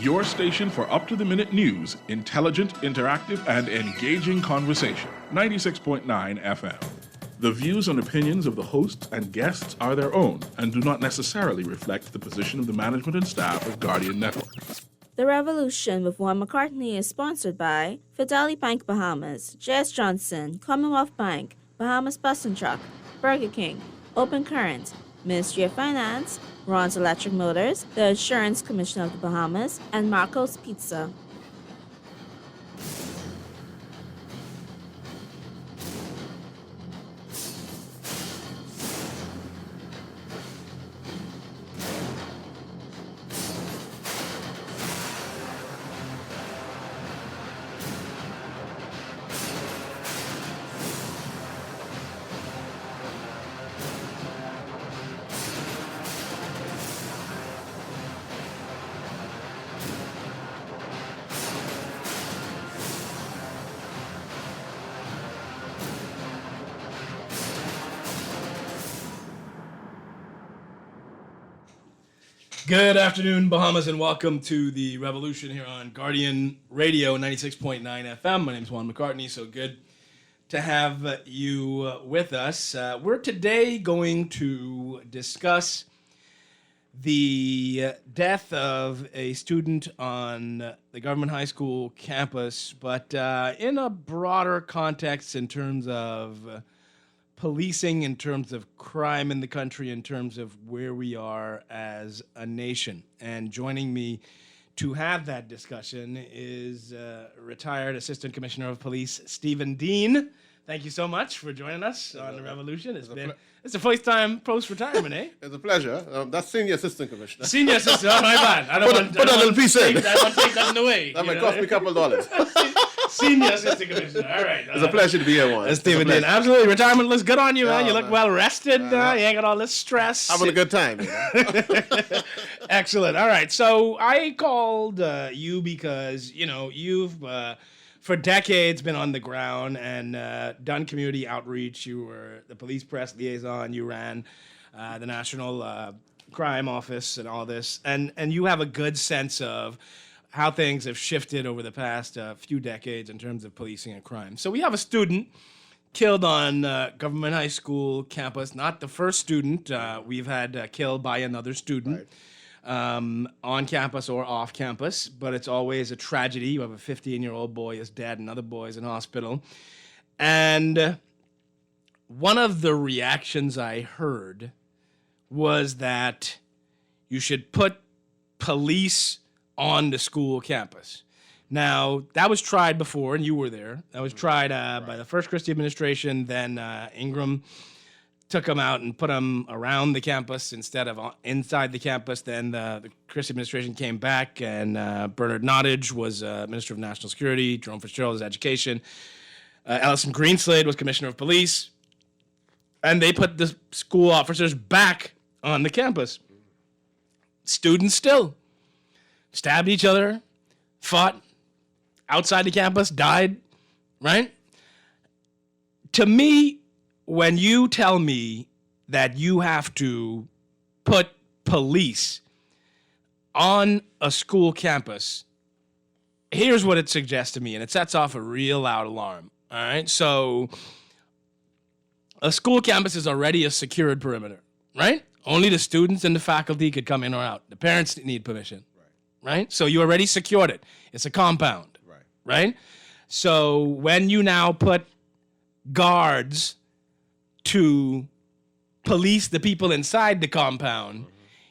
Your station for up-to-the-minute news, intelligent, interactive, and engaging conversation. 96.9 FM. The views and opinions of the hosts and guests are their own and do not necessarily reflect the position of the management and staff of Guardian Network. The Revolution with Juan McCartney is sponsored by Fidelity Bank Bahamas, J.S. Johnson, Commonwealth Bank, Bahamas Bus and Truck, Burger King, Open Current, Ministry of Finance, Ron's Electric Motors, the Insurance Commission of the Bahamas, and Marco's Pizza. Good afternoon, Bahamas, and welcome to the Revolution here on Guardian Radio 96.9 FM. My name is Juan McCartney, so good to have you with us. We're today going to discuss the death of a student on the government high school campus, but in a broader context in terms of policing, in terms of crime in the country, in terms of where we are as a nation. And joining me to have that discussion is retired Assistant Commissioner of Police Stephen Dean. Thank you so much for joining us on The Revolution. It's the first time post-retirement, eh? It's a pleasure. That's Senior Assistant Commissioner. Senior Assistant, oh my bad. I don't want a little piece in. I don't want to take nothing away. That might cost me a couple of dollars. Senior Assistant Commissioner, all right. It's a pleasure to be here, Juan. Stephen Dean, absolutely. Retirement looks good on you, man. You look man. well rested. You ain't got all this stress. Having a good time. You know? Excellent. All right. So I called you because, you've for decades been on the ground and done community outreach. You were the police press liaison. You ran the National Crime Office and all this. And you have a good sense of how things have shifted over the past few decades in terms of policing and crime. So we have a student killed on government high school campus. Not the first student we've had killed by another student on campus or off campus, but it's always a tragedy. You have a 15-year-old boy is dead, another boy is in hospital. And one of the reactions I heard was that you should put police on the school campus. Now, that was tried before, and you were there. That was tried by the first Christie administration. Then Ingram took them out and put them around the campus instead of inside the campus. Then the Christie administration came back, and Bernard Nottage was Minister of National Security. Jerome Fitzgerald was Education. Ellison Greenslade was Commissioner of Police. And they put the school officers back on the campus. Students still stabbed each other, fought outside the campus, died, right? To me, when you tell me that you have to put police on a school campus, here's what it suggests to me, and it sets off a real loud alarm, all right? So a school campus is already a secured perimeter, right? Only the students and the faculty could come in or out. The parents need permission. Right? So you already secured it. It's a compound. Right? So when you now put guards to police the people inside the compound,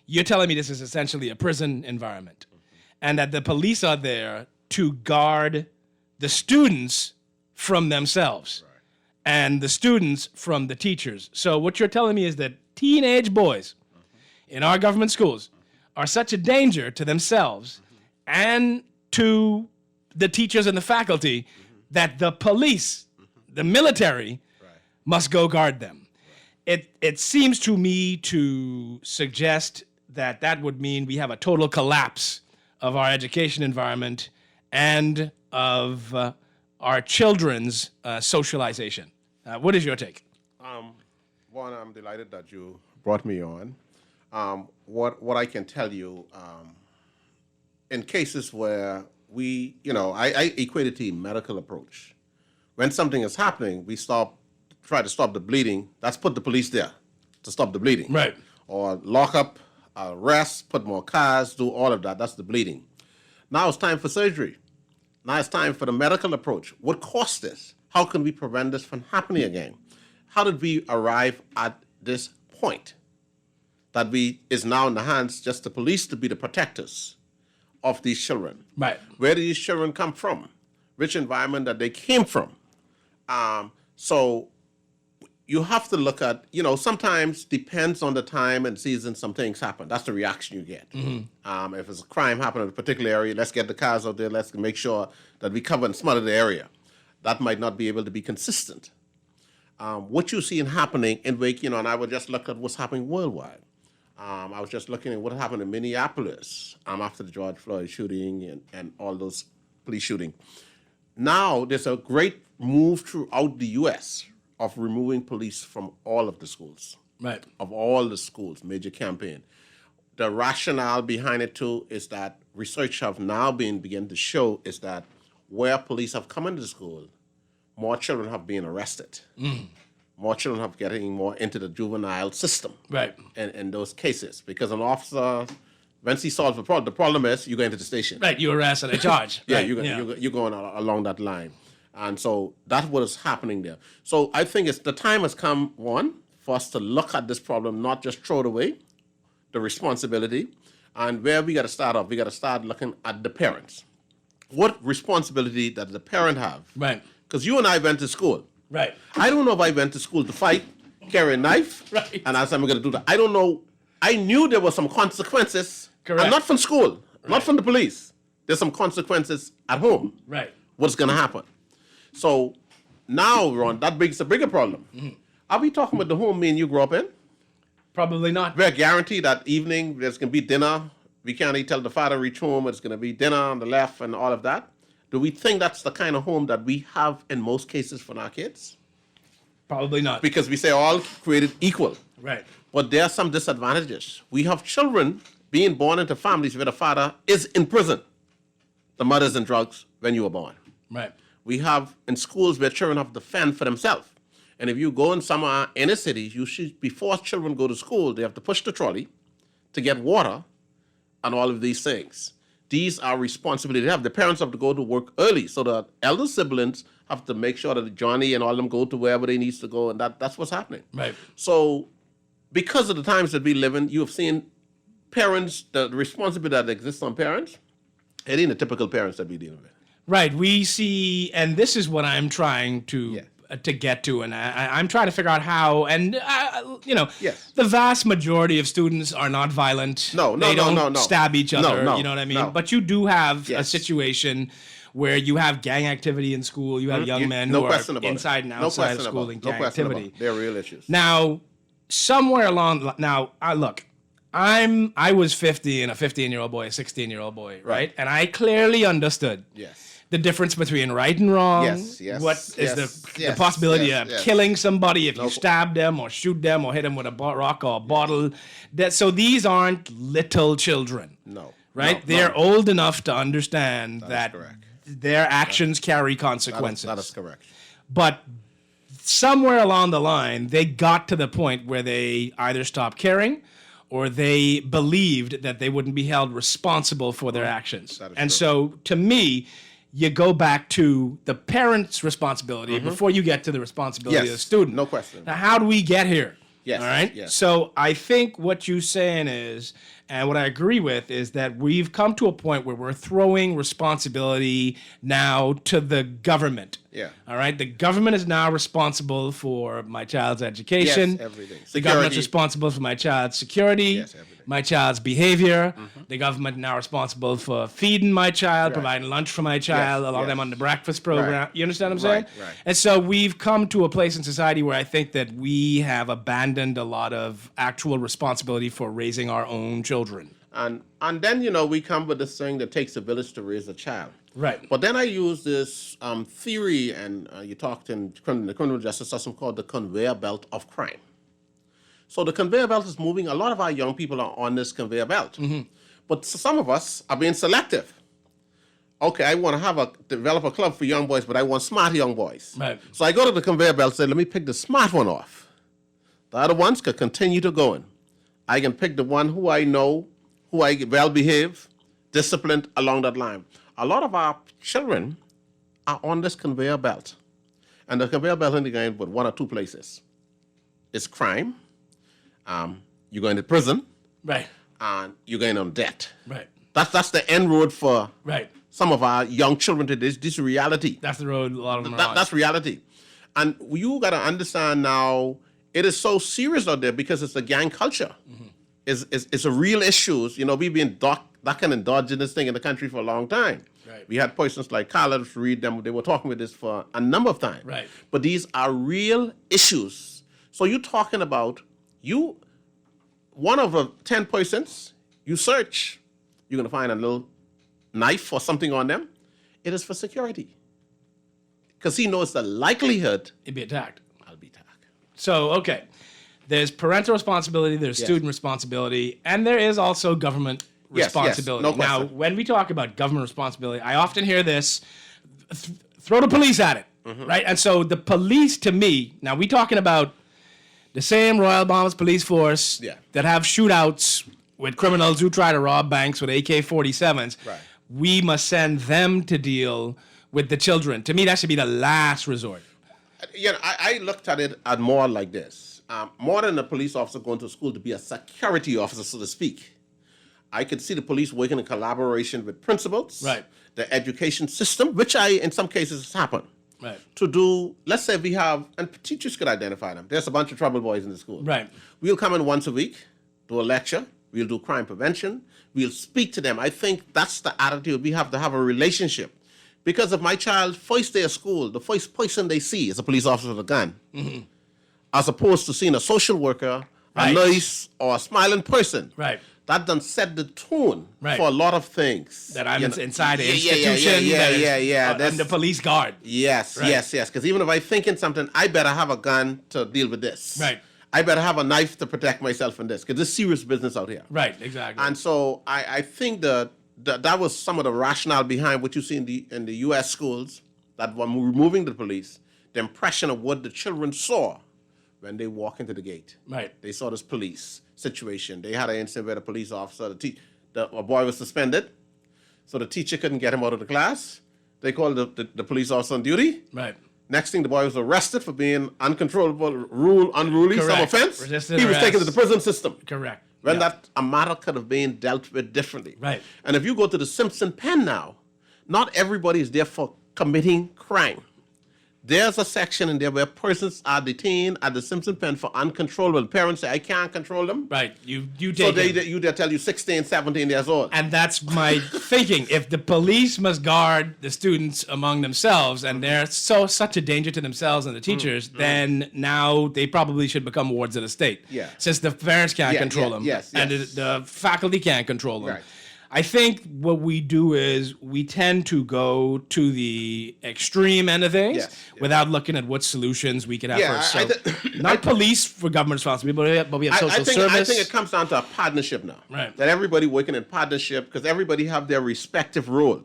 you're telling me this is essentially a prison environment. And that the police are there to guard the students from themselves and the students from the teachers. So what you're telling me is that teenage boys in our government schools are such a danger to themselves and to the teachers and the faculty that the police, the military, must go guard them. It seems to me to suggest that would mean we have a total collapse of our education environment and of our children's socialization. What is your take? One, I'm delighted that you brought me on. What I can tell you, in cases where I equate it to a medical approach. When something is happening, we try to stop the bleeding. That's put the police there to stop the bleeding. Right. Or lock up, arrest, put more cars, do all of that. That's the bleeding. Now it's time for surgery. Now it's time for the medical approach. What caused this? How can we prevent this from happening again? How did we arrive at this point that is now in the hands just the police to be the protectors of these children? Right. Where did these children come from? Which environment that they came from? So you have to look at, sometimes depends on the time and season, some things happen. That's the reaction you get. If it's a crime happening in a particular area, let's get the cars out there. Let's make sure that we cover and smother the area. That might not be able to be consistent. What you see happening in Wake, and I would just look at what's happening worldwide. I was just looking at what happened in Minneapolis after the George Floyd shooting and all those police shooting. Now there's a great move throughout the U.S. of removing police from all of the schools. Right. Of all the schools, major campaign. The rationale behind it too is that research have now begun to show is that where police have come into the school, more children have been arrested. More children have getting more into the juvenile system. Right. In those cases. Because an officer, once he solves the problem is you go into the station. Right, you arrest and a charge. Yeah, right. you're going along that line. And so that's what is happening there. So I think the time has come, one, for us to look at this problem, not just throw it away, the responsibility. And where we got to start off, we got to start looking at the parents. What responsibility does the parent have? Right. Because you and I went to school. Right. I don't know if I went to school to fight, carry a knife, Right. and I said I'm going to do that. I don't know. I knew there were some consequences. Correct. And not from school, not from the police. There's some consequences at home. Right. What's going to happen? So now, Ron, that brings a bigger problem. Are we talking about the home me and you grew up in? Probably not. We're guaranteed that evening there's going to be dinner. We can't even tell the father reach home. It's going to be dinner on the left and all of that. Do we think that's the kind of home that we have in most cases for our kids? Probably not. Because we say all created equal. Right. But there are some disadvantages. We have children being born into families where the father is in prison. The mother's in drugs when you were born. Right. We have in schools where children have to fend for themselves. And if you go in some inner cities, you see before children go to school, they have to push the trolley to get water and all of these things. These are responsibilities they have. The parents have to go to work early, so the elder siblings have to make sure that Johnny and all of them go to wherever they need to go, and that's what's happening. Right. So because of the times that we live in, you have seen parents, the responsibility that exists on parents, it ain't the typical parents that we deal with. Right. We see, and this is what I'm trying to get to, and I'm trying to figure out how. And Yes. the vast majority of students are not violent. They don't stab each other. You know what I mean? No. But you do have a Yes. situation where you have gang activity in school. You have young men who are inside and outside of school in gang activity. They're real issues. Now, somewhere along, look, I was 50 and a 15-year-old boy, a 16-year-old boy, right? And I clearly understood. Yes. The difference between right and wrong. Yes. What is the possibility of killing somebody if you stab them or shoot them or hit them with a rock or a bottle? So these aren't little children. No. Right? No, They're old enough to understand that correct. their actions carry consequences. That is correct. But somewhere along the line, they got to the point where they either stopped caring or they believed that they wouldn't be held responsible for their actions. And so, to me, you go back to the parent's responsibility before you get to the responsibility of the student. No question. Now, how do we get here? Yes. All right? Yes. So I think what you're saying is, and what I agree with, is that we've come to a point where we're throwing responsibility now to the government. Yeah. All right? The government is now responsible for my child's education. Yes, everything. The government's responsible for my child's security. Yes, everything. My child's behavior. The government now responsible for feeding my child, providing lunch for my child, allowing them on the breakfast program. Right. You understand what I'm saying? Right. And so we've come to a place in society where I think that we have abandoned a lot of actual responsibility for raising our own children. And then, we come with this thing that takes a village to raise a child. Right. But then I use this theory, and you talked in the criminal justice system called the conveyor belt of crime. So the conveyor belt is moving. A lot of our young people are on this conveyor belt. But some of us are being selective. Okay, I want to develop a club for young boys, but I want smart young boys. Right. So I go to the conveyor belt and say, let me pick the smart one off. The other ones could continue to go in. I can pick the one who I know, who I well behave, disciplined along that line. A lot of our children are on this conveyor belt. And the conveyor belt only going but one or two places. It's crime. You're going to prison. Right. And you're going on debt. Right. That's the end road for Right. some of our young children today. This is reality. That's the road a lot of them are on. That's reality. And you got to understand now, it is so serious out there because it's a gang culture. Mm-hmm. It's a real issue. You know, we've been that kind of indulging this thing in the country for a long time. Right. We had persons like Carlos read them. They were talking with this for a number of times. Right. But these are real issues. So you're talking about one of the 10 persons, you search, you're going to find a little knife or something on them. It is for security. Because he knows the likelihood He'd be attacked. I'll be attacked. So, okay. There's parental responsibility, there's Yes. student responsibility, and there is also government Yes, responsibility. no Now, question. when we talk about government responsibility, I often hear this, throw the police at it, Mm-hmm. right? And so the police, to me, now we talking about the same Royal Bahamas Police Force Yeah. that have shootouts with criminals who try to rob banks with AK-47s. Right. We must send them to deal with the children. To me, that should be the last resort. Yeah, I looked at it at more like this. More than a police officer going to school to be a security officer, so to speak. I could see the police working in collaboration with principals, Right. the education system, which in some cases has happened. Right. To do, let's say we have, and teachers could identify them. There's a bunch of trouble boys in the school. Right. We'll come in once a week, do a lecture. We'll do crime prevention. We'll speak to them. I think that's the attitude. We have to have a relationship. Because if my child, first day of school, the first person they see is a police officer with a gun, as opposed to seeing a social worker, Right. a nurse, or a smiling person. Right. That done set the tone Right. for a lot of things. That I'm You know? inside the Yeah, institution. Yeah. I'm That's- the police guard. Yes, Right. yes. Because even if I think in something, I better have a gun to deal with this. Right. I better have a knife to protect myself from this, because there's serious business out here. Right, exactly. And so I think that was some of the rationale behind what you see in the U.S. schools, that were removing the police, the impression of what the children saw when they walk into the gate. Right. They saw this police situation. They had an incident where the police officer, a boy was suspended, so the teacher couldn't get him out of the class. They called the police officer on duty. Right. Next thing, the boy was arrested for being uncontrollable, unruly, some Correct. offense. Resisted He was taken to arrest. the prison system. Correct. When Yeah. that a matter could have been dealt with differently. Right. And if you go to the Simpson pen now, not everybody is there for committing crime. There's a section in there where persons are detained at the Simpson pen for uncontrollable. Parents say, I can't control them. Right. You So take they tell you 16, 17 years old. and that's my thinking. If the police must guard the students among themselves, and they're such a danger to themselves and the teachers, then now they probably should become wards of the state. Yeah. Since the parents can't Yeah, control yeah, them, yes, and yes. the faculty can't control them. Right. I think what we do is we tend to go to the extreme end of things Yes, yeah. without looking at what solutions we could have Yeah, for I not police for government responsibility, but we have social service. I think it comes down to a partnership now. Right. That everybody working in partnership, because everybody have their respective role.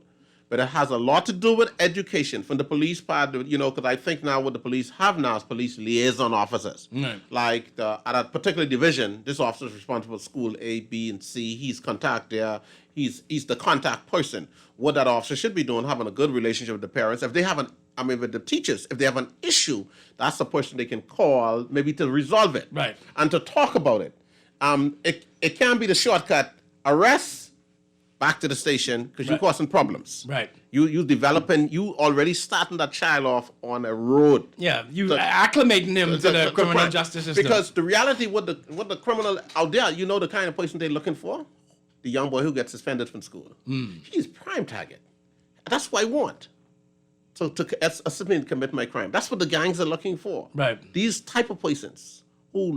But it has a lot to do with education from the police part, because I think now what the police have now is police liaison officers. Right. Like at a particular division, this officer is responsible for school A, B, and C. He's contact there. He's the contact person. What that officer should be doing, having a good relationship with the parents. If they have with the teachers, if they have an issue, that's the person they can call maybe to resolve it. Right. And to talk about it. It can be the shortcut, arrest, back to the station, because you're causing problems. Right. You already starting that child off on a road. Yeah, you acclimating him to the criminal justice system. Because the reality, what the criminal out there, the kind of person they're looking for? The young boy who gets suspended from school. He's prime target. That's what I want. So to commit my crime. That's what the gangs are looking for. Right. These type of persons who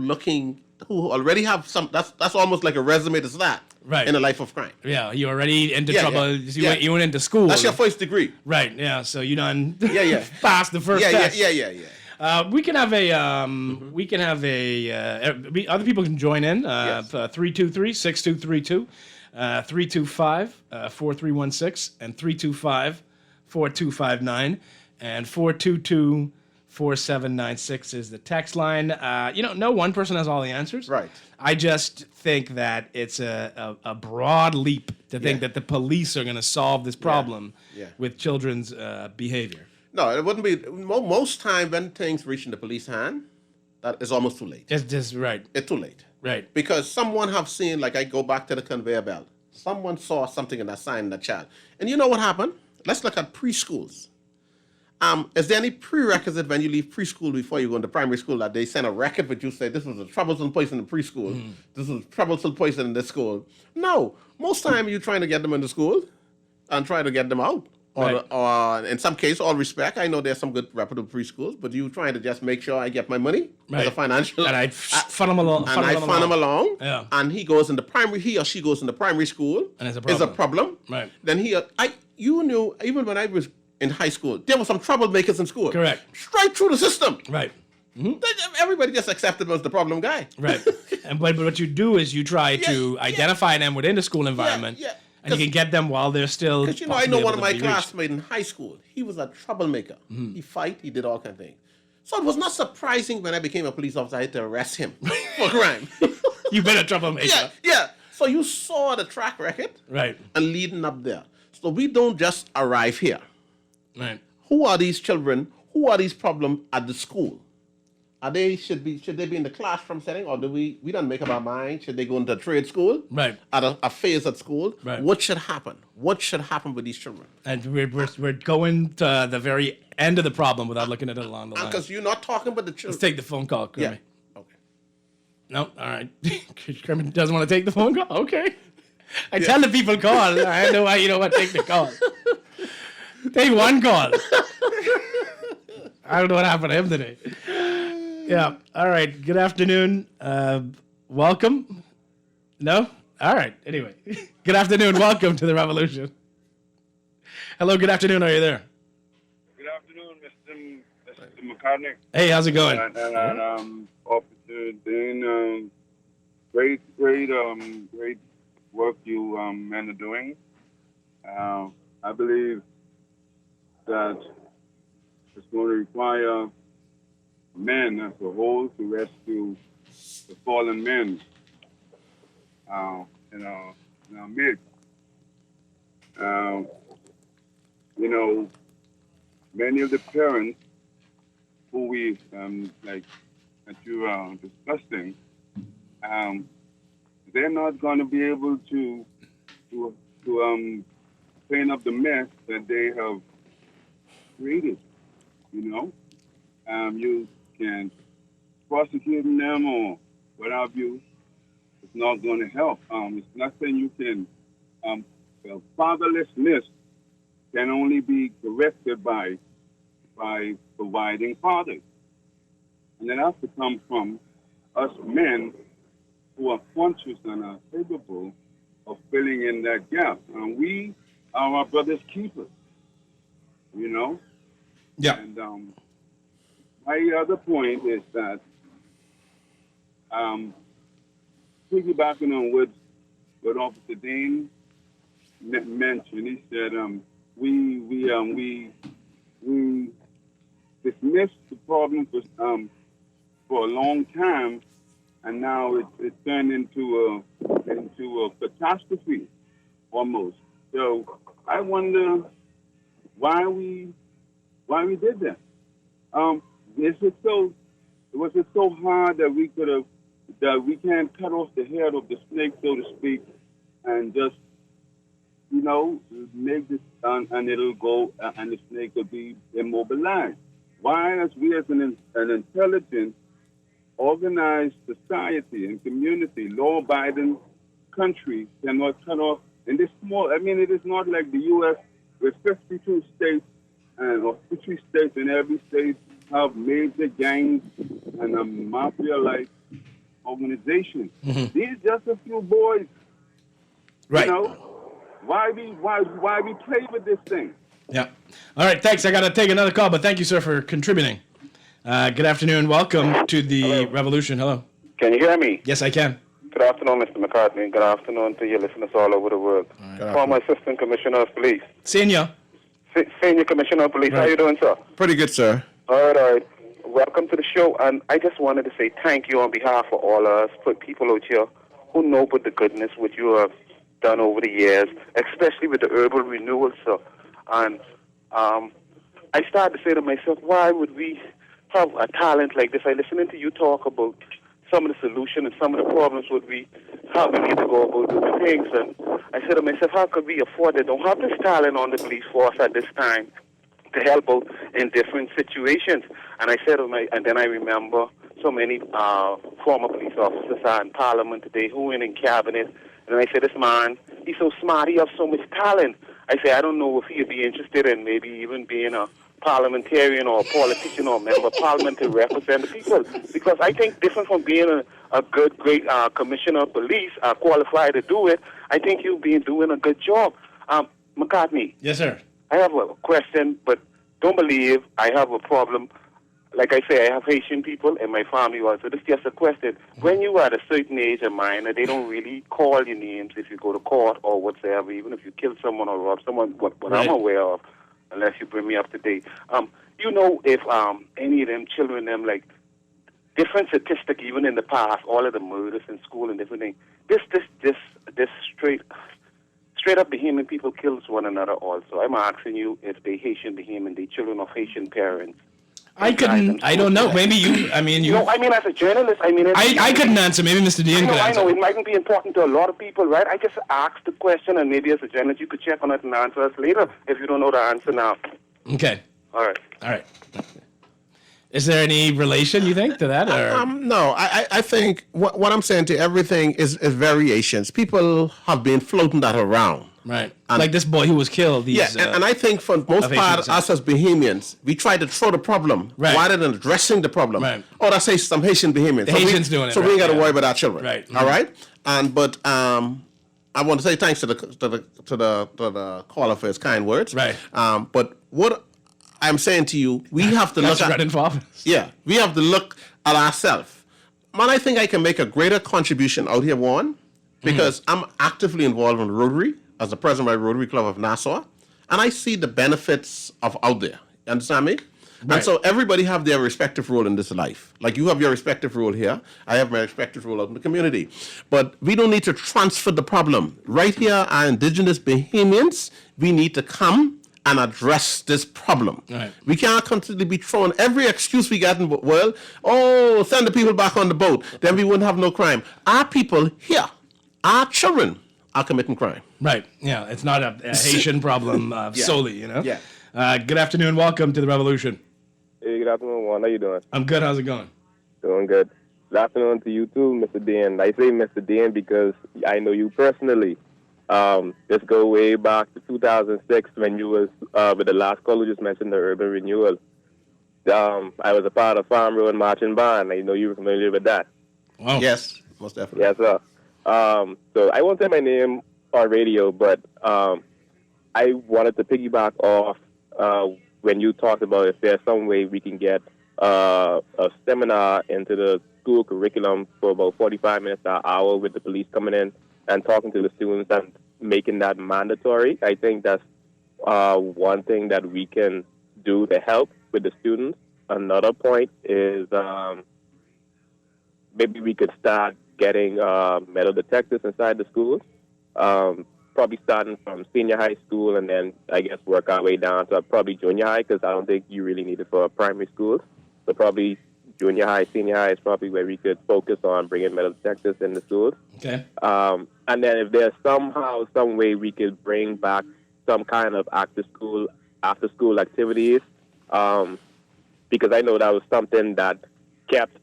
already have some. That's almost like a resume to start. Right. In a life of crime. Yeah, you're already into Yeah, trouble. yeah. You went into school. That's your first degree. Right. Yeah. So you done. Yeah. passed the first test. Yeah. We can have other people can join in. Yes. 323-6232. 325-4316 and 325-4259 and 422-4796 is the text line. No one person has all the answers. Right. I just think that it's a broad leap to think that the police are going to solve this problem with children's behavior. No, it wouldn't be. Most time when things reach in the police hand, that is almost too late. It's just right. It's too late. Right. Because someone have seen, like I go back to the conveyor belt. Someone saw something in that sign in that child. And you know what happened? Let's look at preschools. Is there any prerequisite when you leave preschool before you go into primary school that they send a record with you say this was a troublesome person in preschool, this was a troublesome person in this school? No. Most time you're trying to get them into school and try to get them out. Or in some case, all respect, I know there's some good reputable preschools, but you trying to just make sure I get my money as a financial. And I funnel him along. And I funnel him along. Yeah. And he or she goes into primary school. And it's a problem. Right. Then you knew, even when I was in high school, there were some troublemakers in school. Correct. Straight through the system. Right. Everybody just accepted him as the problem guy. Right. But what you do is you try to identify them within the school environment. Yeah. And you can get them while they're still. Because I know one of my classmates in high school. He was a troublemaker. He fight. He did all kinds of things. So it was not surprising when I became a police officer I had to arrest him for crime. You've been a troublemaker. Yeah. So you saw the track record. Right. And leading up there. So we don't just arrive here. Right. Who are these children? Who are these problems at the school? Should they be in the classroom setting, or do we don't make up our mind? Should they go into trade school? Right. At a phase at school? Right. What should happen? What should happen with these children? And we're going to the very end of the problem without looking at it along the line. Because you're not talking about the children. Let's take the phone call, Kermit. Yeah. Okay. No, all right. Kermit doesn't want to take the phone call? Okay. I tell the people call. I know why you don't want to take the call. Take one call. I don't know what happened to him today. Yeah. All right. Good afternoon. Welcome. No? All right. Anyway. Good afternoon. Welcome to the Revolution. Hello. Good afternoon. Are you there? Good afternoon, Mr. McCartney. Hey, how's it going? And Officer Dean, great work you men are doing. I believe that it's going to require men as a whole to rescue the fallen men in our midst. Many of the parents who we that you are discussing, they're not going to be able to clean up the mess that they have created. You can prosecute them or what have you. It's not going to help. It's nothing you can. Fatherlessness can only be corrected by providing fathers, and it has to come from us men who are conscious and are capable of filling in that gap. And we are our brother's keepers. Yeah. And my other point is that, piggybacking on what Officer Dean mentioned, he said we dismissed the problem for a long time, and now it's turned into a catastrophe almost. So I wonder why we did that. Was it so hard that we can't cut off the head of the snake, so to speak, and just make this and it'll go and the snake will be immobilized? Why, as we as an intelligent, organized society and community, law-abiding country, cannot cut off in this small? I mean, it is not like the U.S. with 52 states or 53 states, and every state have major gangs and a mafia-like organization. Mm-hmm. These just a few boys. Right. Why we play with this thing? Yeah. All right. Thanks. I got to take another call, but thank you, sir, for contributing. Good afternoon. Welcome to the Revolution. Hello. Can you hear me? Yes, I can. Good afternoon, Mr. McCartney. Good afternoon to your listeners all over the world. Former Assistant Commissioner of Police. Senior. Senior Commissioner of Police. Right. How you doing, sir? Pretty good, sir. All right. Welcome to the show. And I just wanted to say thank you on behalf of all of us, for people out here who know about the goodness what you have done over the years, especially with the urban renewal, sir. And I started to say to myself, why would we have a talent like this? I listening to you talk about some of the solution and some of the problems would be how we need to go about doing things. And I said to myself, how could we afford it? Don't have this talent on the police force at this time to help out in different situations. And I said, and then I remember so many former police officers are in Parliament today who are in cabinet. And I said, this man, he's so smart, he has so much talent. I say, I don't know if he'd be interested in maybe even being a parliamentarian or a politician or a member of parliament to represent the people. Because I think different from being a good, great commissioner of police, qualified to do it, I think you've been doing a good job. McCartney. Yes, sir. I have a question, but don't believe I have a problem. Like I say, I have Haitian people in my family also. This is just a question. When you are at a certain age of minor, they don't really call your names if you go to court or whatsoever, even if you kill someone or rob someone, what Right. I'm aware of, unless you bring me up to date. You know if any of them children, them like different statistic even in the past, all of the murders in school and different things. This straight up Bahamian people kills one another also. I'm asking you if they Haitian Bahamian, they children of Haitian parents. I don't know. Maybe you, I mean, No, I mean as a journalist, I mean. I couldn't answer. Maybe Mr. Dean could I answer. know. It mightn't be important to a lot of people, right? I just asked the question, and maybe as a journalist, you could check on it and answer us later if you don't know the answer now. Okay. All right. All right. Is there any relation, you think, to that? Or? No, I think what I'm saying to everything is variations. People have been floating that around. Right. Like this boy who was killed. These, And I think for most part, us as Bahamians, we try to throw the problem rather than addressing the problem. Right. Oh, that's some Haitian Bahamians. Haitians doing it. So we ain't got to worry about our children. Right. All right. But I want to say thanks to the caller for his kind words. Right. But what I'm saying to you, we have to look at. running for office. Yeah, we have to look at ourselves. Man, I think I can make a greater contribution out here, Juan, because I'm actively involved in Rotary as the president of the Rotary Club of Nassau, and I see the benefits of out there. You understand me? Right. And so everybody have their respective role in this life. Like you have your respective role here, I have my respective role out in the community. But we don't need to transfer the problem. Right here are indigenous Bahamians. We need to come and address this problem. Right. We can't constantly be throwing every excuse we got in the world. Oh, send the people back on the boat. Then we wouldn't have no crime. Our people here, our children are committing crime. Right. Yeah. It's not a Haitian problem solely, you know? Yeah. Good afternoon. Welcome to the Revolution. Hey, good afternoon, Juan. How you doing? I'm good. How's it going? Doing good. Good afternoon to you too, Mr. Dan. I say Mr. Dan because I know you personally. Let's go way back to 2006 when you was with the last call you just mentioned, the urban renewal. I was a part of Farm Road Marching Band. I know you were familiar with that. Wow. Yes, most definitely. Yes, sir. So I won't say my name on radio, but I wanted to piggyback off when you talked about if there's some way we can get a seminar into the school curriculum for about 45 minutes to an hour with the police coming in and talking to the students and making that mandatory. I think that's one thing that we can do to help with the students. Another point is maybe we could start getting metal detectors inside the schools, probably starting from senior high school and then I guess work our way down to probably junior high because I don't think you really need it for primary schools. So probably junior high, senior high is probably where we could focus on bringing metal detectors in the schools. Okay. And then if there's somehow, some way we could bring back some kind of after school activities, because I know that was something that kept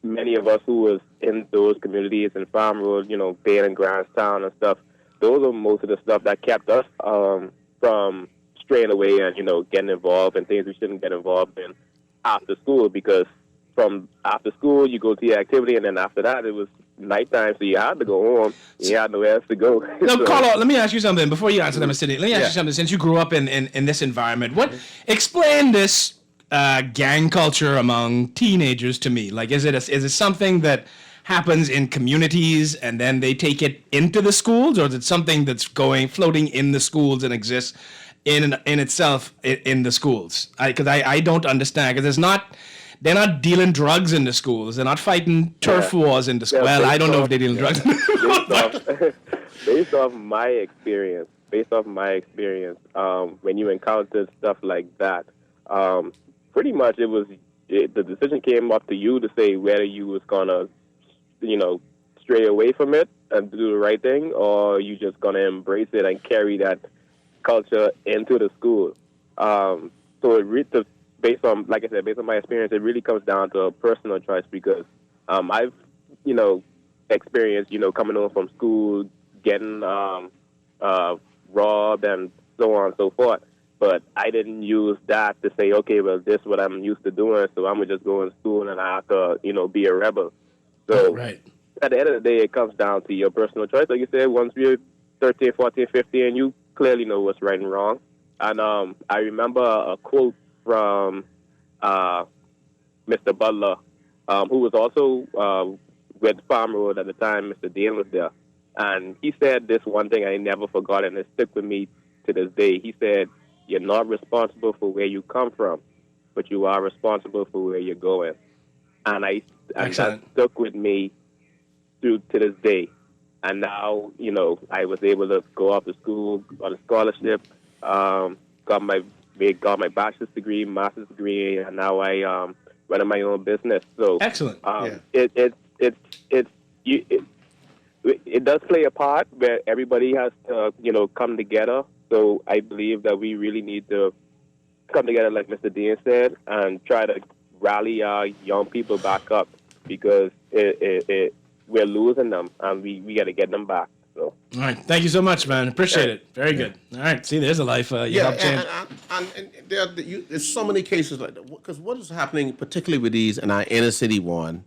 many of us who was in those communities in Farm Road, you know, Bain and Grantstown and stuff. Those are most of the stuff that kept us from straying away and, you know, getting involved in things we shouldn't get involved in after school, because from after school you go to your activity and then after that it was nighttime, so you had to go home. You had nowhere else to go. No, So- Carlo, let me ask you something before you answer that, Mr. D. Let me ask you something. Since you grew up in this environment, explain this gang culture among teenagers to me? Like, is it something that happens in communities and then they take it into the schools, or is it something that's floating in the schools and exists in itself in the schools? Because I don't understand, because they're not dealing drugs in the schools. They're not fighting turf wars in the schools. Well, I don't know if they're dealing drugs. Based off my experience, when you encountered stuff like that, pretty much the decision came up to you to say whether you was gonna, stray away from it and do the right thing, or you just gonna embrace it and carry that culture into the school. So based on my experience, it really comes down to a personal choice, because I've, experienced, coming home from school, getting robbed and so on and so forth. But I didn't use that to say, okay, well, this is what I'm used to doing, so I'm going to just go in school and I have to, be a rebel. So at the end of the day, it comes down to your personal choice. Like you said, once you're 13, 14, 15, you clearly know what's right and wrong. And I remember a quote from Mr. Butler, who was also with Farm Road at the time. Mr. Dean was there. And he said this one thing I never forgot, and it stuck with me to this day. He said, "You're not responsible for where you come from, but you are responsible for where you're going." And that stuck with me to this day. And now, I was able to go off to school on a scholarship, got my bachelor's degree, master's degree, and now I run my own business. So excellent. It does play a part where everybody has to, come together. So I believe that we really need to come together, like Mr. Dean said, and try to rally our young people back up, because we're losing them, and we got to get them back. So. All right. Thank you so much, man. Appreciate it. Very good. All right. See, there's a life you helped change. And there's so many cases like that. Because what is happening, particularly with these in our inner city one,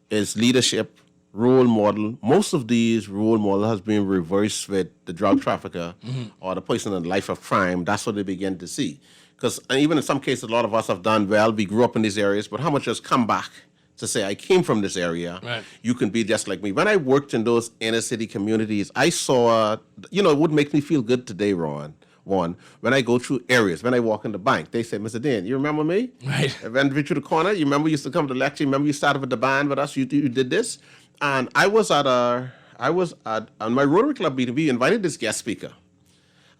is leadership, role model. Most of these role model has been reversed with the drug trafficker or the person in the life of crime. That's what they begin to see. Because even in some cases, a lot of us have done well. We grew up in these areas, but how much has come back to say, I came from this area. Right. You can be just like me. When I worked in those inner city communities, I saw, it would make me feel good today, Ron. One, when I go through areas, when I walk in the bank, they say, "Mr. Dan, you remember me?" Right. When we through the corner, you remember you used to come to the lecture, you remember you started with the band with us, you did this? And I was at on my Rotary Club meeting, we invited this guest speaker.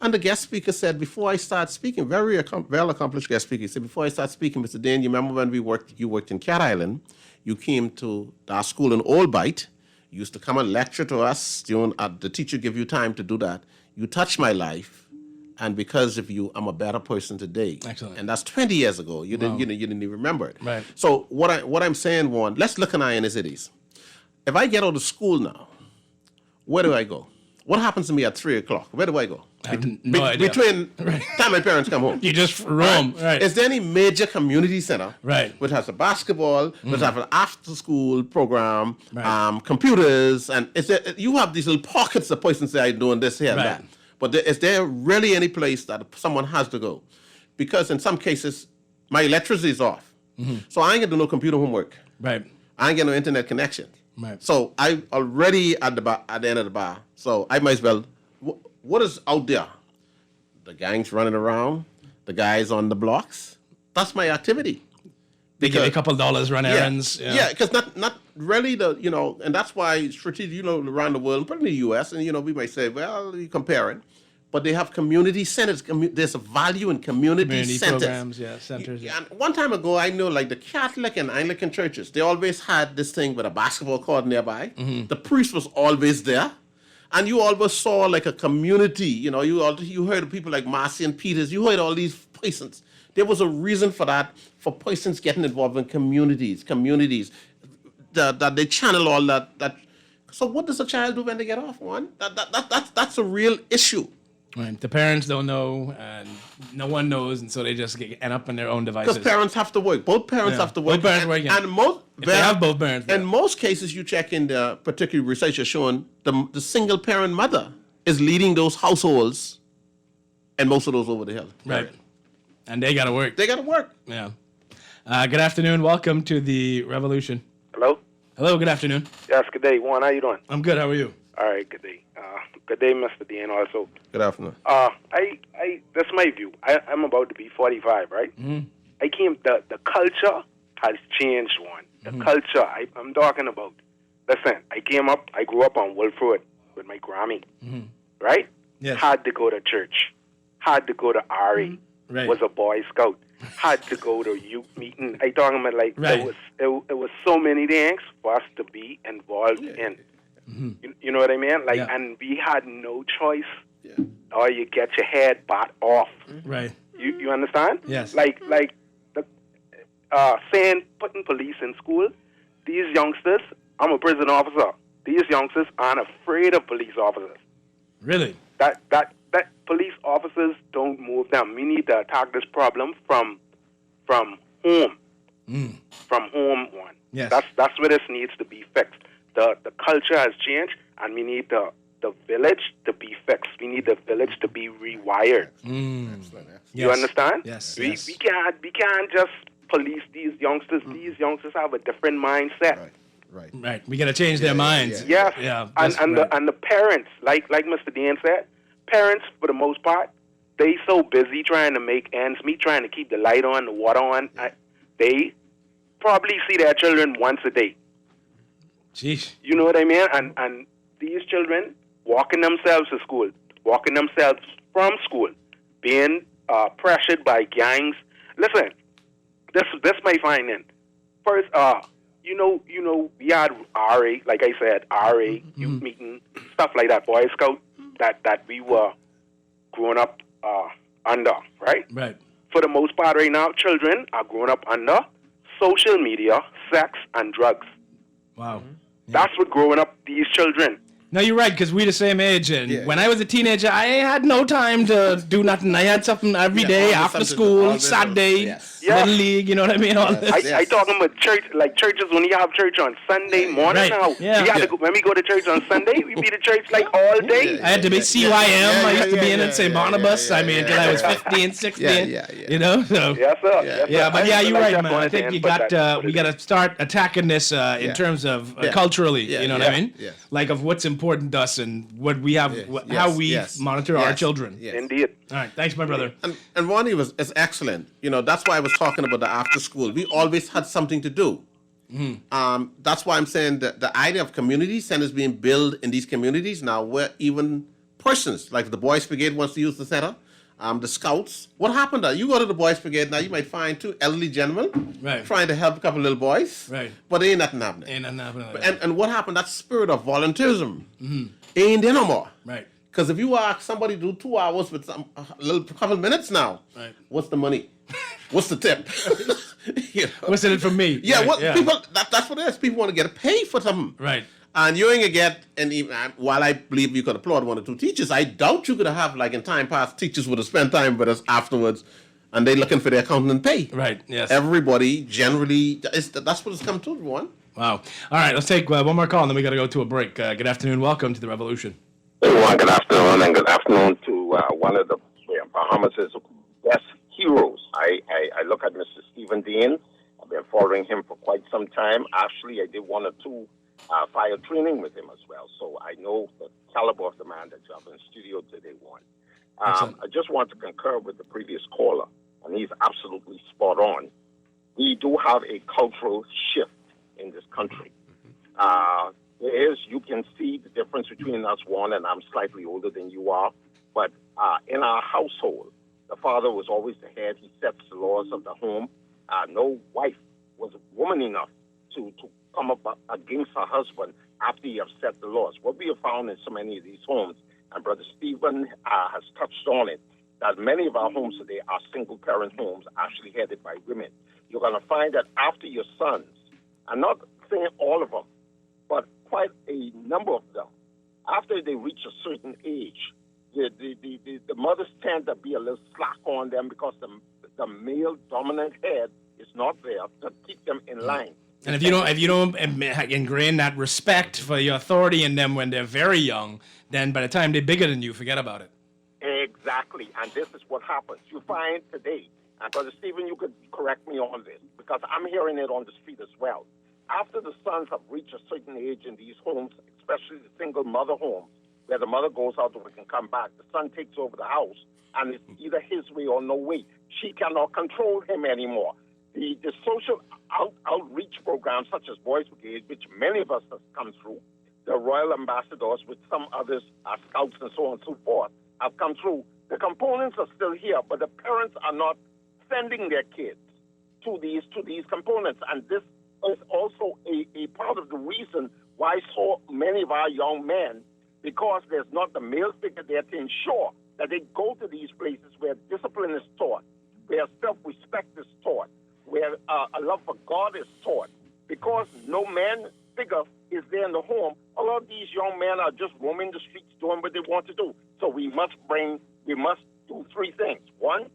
And the guest speaker said, before I start speaking, very well-accomplished guest speaker, he said, "Before I start speaking, Mr. Dan, you remember when you worked in Cat Island, you came to our school in Old Bight, you used to come and lecture to us, the teacher give you time to do that. You touched my life. And because of you, I'm a better person today." Excellent. And that's 20 years ago. You didn't even remember it. Right. So what I'm saying, Juan, let's look at our inner cities. If I get out of school now, where do I go? What happens to me at 3 o'clock? Where do I go? I have no idea. Between time my parents come home. You just roam. Right. Is there any major community center which has a basketball, which have an after-school program, computers, and you have these little pockets of places that are doing this here and that. But is there really any place that someone has to go? Because in some cases, my electricity is off. So I ain't going to do no computer homework. Right. I ain't get no internet connection. Right. So I already at the end of the bar. So I might as well, what is out there? The gangs running around, the guys on the blocks. That's my activity. They give you a couple of dollars, run errands. Yeah, because not really and that's why strategic, around the world, particularly the U.S., and, we might say, well, you compare it, but they have community centers. There's a value in community centers. Programs, centers. Yeah. And one time ago, I know, like the Catholic and Anglican churches, they always had this thing with a basketball court nearby. The priest was always there. And you always saw like a community, you heard of people like Marcy and Peters, you heard all these persons. There was a reason for that, for persons getting involved in communities, that they channel all that. So what does a child do when they get off, one? That's a real issue. Right. The parents don't know, and no one knows, and so they just end up in their own devices. Because parents have to work. Both parents have to work. Both parents work. And they have both parents. In most cases, you check in the particular research is showing the single parent mother is leading those households, and most of those over the hill. Right. And they got to work. They got to work. Yeah. Good afternoon. Welcome to the Revolution. Hello? Hello, good afternoon. Yes, good day. Juan, how you doing? I'm good. How are you? All right, good day. Good day, Mr. Dean, also. Good afternoon. That's my view. I'm about to be 45, right? Mm-hmm. The culture has changed, Juan. The culture I'm talking about. Listen, I grew up on Wolf Road with my Grammy, right? Yes. Had to go to church. Had to go to RA. Right. Was a Boy Scout. Had to go to youth meeting. I talking about like Right. it was so many things for us to be involved in. You know what I mean? Like, and we had no choice, or you get your head bought off. Right. You understand? Yes. Like the saying putting police in school. These youngsters, I'm a prison officer. These youngsters aren't afraid of police officers. Really? That police officers don't move them. We need to attack this problem from home. From home, one. Yes. That's where this needs to be fixed. The culture has changed, and we need the village to be fixed. We need the village to be rewired. Excellent. You understand? Yes. We can't just police these youngsters. These youngsters have a different mindset. Right. We got to change their minds. Yes. Yeah. And the parents, like Mr. Dan said, parents for the most part, they so busy trying to make ends meet, trying to keep the light on, the water on. They probably see their children once a day. Jeez. You know what I mean? And these children walking themselves to school, walking themselves from school, being pressured by gangs. Listen, this my finding. First, you know, we had RA, like I said, RA, youth meeting, stuff like that, Boy Scout, that we were growing up under, right? Right. For the most part right now, children are growing up under social media, sex, and drugs. Wow. That's what growing up these children. No, you're right, because we're the same age. And when I was a teenager, I had no time to do nothing. I had something every day after school, Saturday, Little League, you know what I mean? All this. I talking about church, like churches when you have church on Sunday morning Right. now. Yeah. We have to go, when we go to church on Sunday, we be to church like all day. I had to be CYM. I used to be in St. Barnabas. I mean, until I was 15, 16. You know? So. Yes, sir. Yeah, but yeah, you're right, man. I think you we got to start attacking this in terms of culturally. You know what I mean? Like of what's important to us and what we have, how we monitor our children. Indeed. All right, thanks, my brother. And Ronnie is excellent. You know, that's why I was talking about the after school. We always had something to do. That's why I'm saying that the idea of community centers being built in these communities now, where even persons like the Boys Brigade wants to use the center, the Scouts. What happened? You go to the Boys Brigade now, you might find two elderly gentlemen trying to help a couple little boys, but ain't nothing happening. And what happened? That spirit of volunteerism ain't there no more. Right. Because if you ask somebody to do 2 hours with a couple minutes now, what's the money? What's the tip? You know? What's in it for me? Yeah, Right, people. That's what it is. People want to get paid for something. Right. And you ain't gonna get, and even, while I believe you could applaud one or two teachers, I doubt you could have, like in time past, teachers would have spent time with us afterwards, and they looking for their accountant and pay. Right. Yes. Everybody generally, that's what it's come to, everyone. Wow. All right, let's take one more call, and then we got to go to a break. Good afternoon. Welcome to the Revolution. Well, good afternoon, and good afternoon to one of the Bahamas' best heroes. I look at Mr. Stephen Dean. I've been following him for quite some time. Actually, I did 1 or 2 fire training with him as well, so I know the caliber of the man that you have in the studio today, Juan. I just want to concur with the previous caller, and he's absolutely spot on. We do have a cultural shift in this country. You can see the difference between us, Juan, and I'm slightly older than you are, but in our household, the father was always the head. He sets the laws of the home. No wife was woman enough to come up against her husband after he have set the laws. What we have found in so many of these homes, and Brother Stephen has touched on it, that many of our homes today are single-parent homes actually headed by women. You're going to find that after your sons, I'm not saying all of them, but quite a number of them, after they reach a certain age, the mothers tend to be a little slack on them because the male dominant head is not there to keep them in line. And if you don't ingrain that respect for your authority in them when they're very young, then by the time they're bigger than you, forget about it. Exactly, and this is what happens. You find today, and Brother Stephen, you could correct me on this, because I'm hearing it on the street as well. after the sons have reached a certain age in these homes, especially the single mother homes, where the mother goes out to work and come back, the son takes over the house, and it's either his way or no way. She cannot control him anymore. The social outreach programs, such as Boys Brigade, which many of us have come through, the Royal Ambassadors, with some others, scouts and so on and so forth, have come through. The components are still here, but the parents are not sending their kids to these components. And this is also a part of the reason why so many of our young men, because there's not the male figure there to ensure that they go to these places where discipline is taught, where self-respect is taught, where a love for God is taught. Because no man figure is there in the home, a lot of these young men are just roaming the streets doing what they want to do. So we must do three things. One,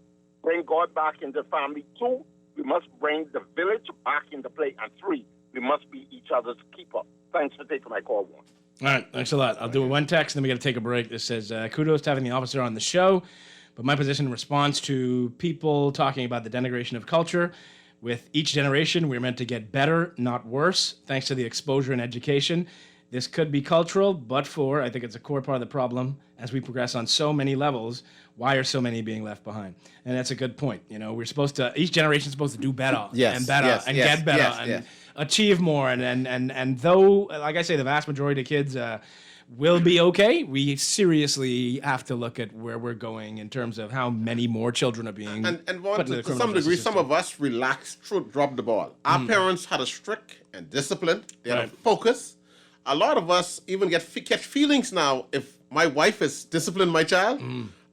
bring God back into the family. Two, we must bring the village back into play. And three, we must be each other's keeper. Thanks for taking my call, Warren. All right, thanks a lot. I'll do one text, and then we got to take a break. This says, kudos to having the officer on the show, but my position in response to people talking about the denigration of culture, with each generation, we're meant to get better, not worse, thanks to the exposure and education. This could be cultural, but I think it's a core part of the problem as we progress on so many levels. Why are so many being left behind? And that's a good point. You know, each generation's supposed to do better and better and get better and achieve more. And though, like I say, the vast majority of kids will be okay, we seriously have to look at where we're going in terms of how many more children are being and put into the to some degree, some of us relaxed, dropped the ball. Our parents had a strict and disciplined, they had a focus. A lot of us even catch feelings now. If my wife is disciplining my child,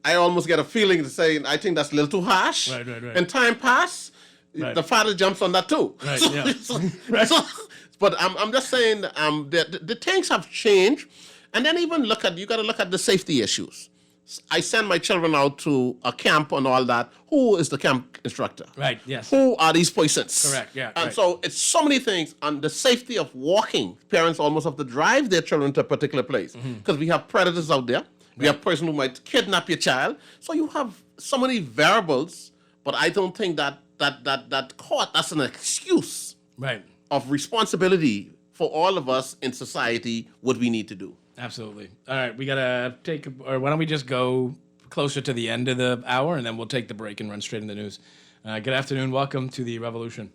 I almost get a feeling to say, I think that's a little too harsh. Right. And time pass, the father jumps on that too. Right, But I'm just saying the things have changed. And then even you got to look at the safety issues. I send my children out to a camp and all that. Who is the camp instructor? Right, yes. Who are these persons? Correct, yeah. And so it's so many things. And the safety of walking, parents almost have to drive their children to a particular place because we have predators out there. We have person who might kidnap your child. So you have so many variables, but I don't think that's an excuse of responsibility for all of us in society, what we need to do. Absolutely. All right, we got to or why don't we just go closer to the end of the hour, and then we'll take the break and run straight into the news. Good afternoon. Welcome to the Revolution.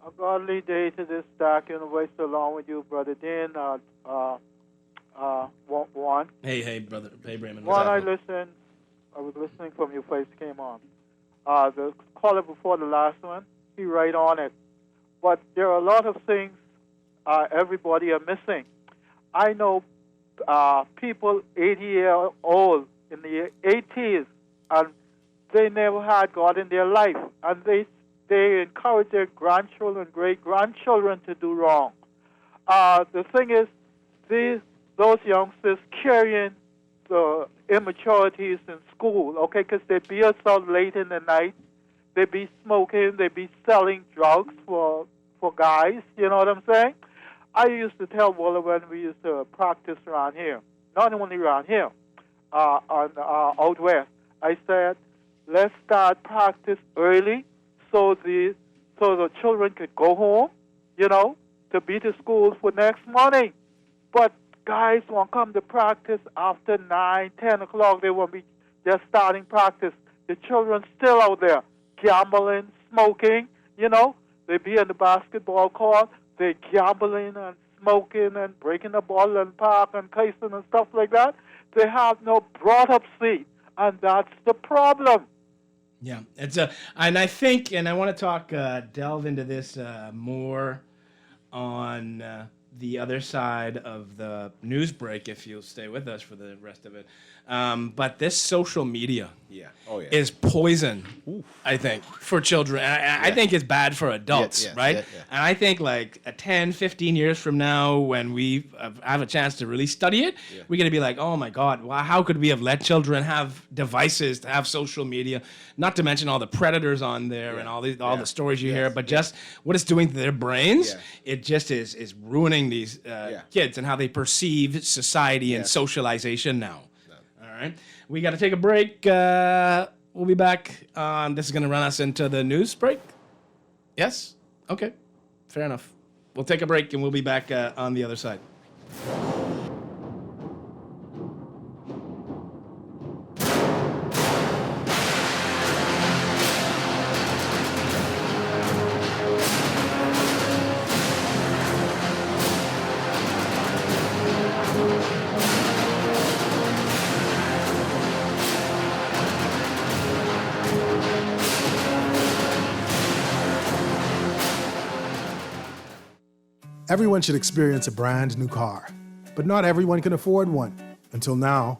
A godly day to this dark universe, along with you, Brother Dan. Juan. Hey, brother. Hey, Raymond. Juan, I was listening from you first came on. The caller before the last one, he right on it. But there are a lot of things everybody are missing. I know people 80 years old in the 80s, and they never had God in their life, and they encourage their grandchildren, great-grandchildren to do wrong. The thing is, those youngsters carrying the immaturities in school, okay, because they be out late in the night, they be smoking, they be selling drugs for guys, you know what I'm saying? I used to tell Willa when we used to practice around here, not only around here, out west, I said, let's start practice early so the children could go home, you know, to be to school for next morning. But guys won't come to practice after 9, 10 o'clock. They won't be just starting practice. The children still out there gambling, smoking, you know. They be in the basketball court. They gambling and smoking and breaking the ball and park and cursing and stuff like that. They have no brought-up seat, and that's the problem. Yeah, and I think, and I want to delve into this more on the other side of the news break, if you'll stay with us for the rest of it. But this social media is poison, I think, for children. And I think it's bad for adults, right? Yeah. And I think like 10, 15 years from now, when we have a chance to really study it, we're going to be like, oh my God, how could we have let children have devices to have social media? Not to mention all the predators on there and all the stories you hear, but just what it's doing to their brains. It just is ruining these kids and how they perceive society and socialization now. All right. We got to take a break. We'll be back. This is going to run us into the news break. Yes? Okay. Fair enough. We'll take a break, and we'll be back on the other side. Everyone should experience a brand new car, but not everyone can afford one. Until now,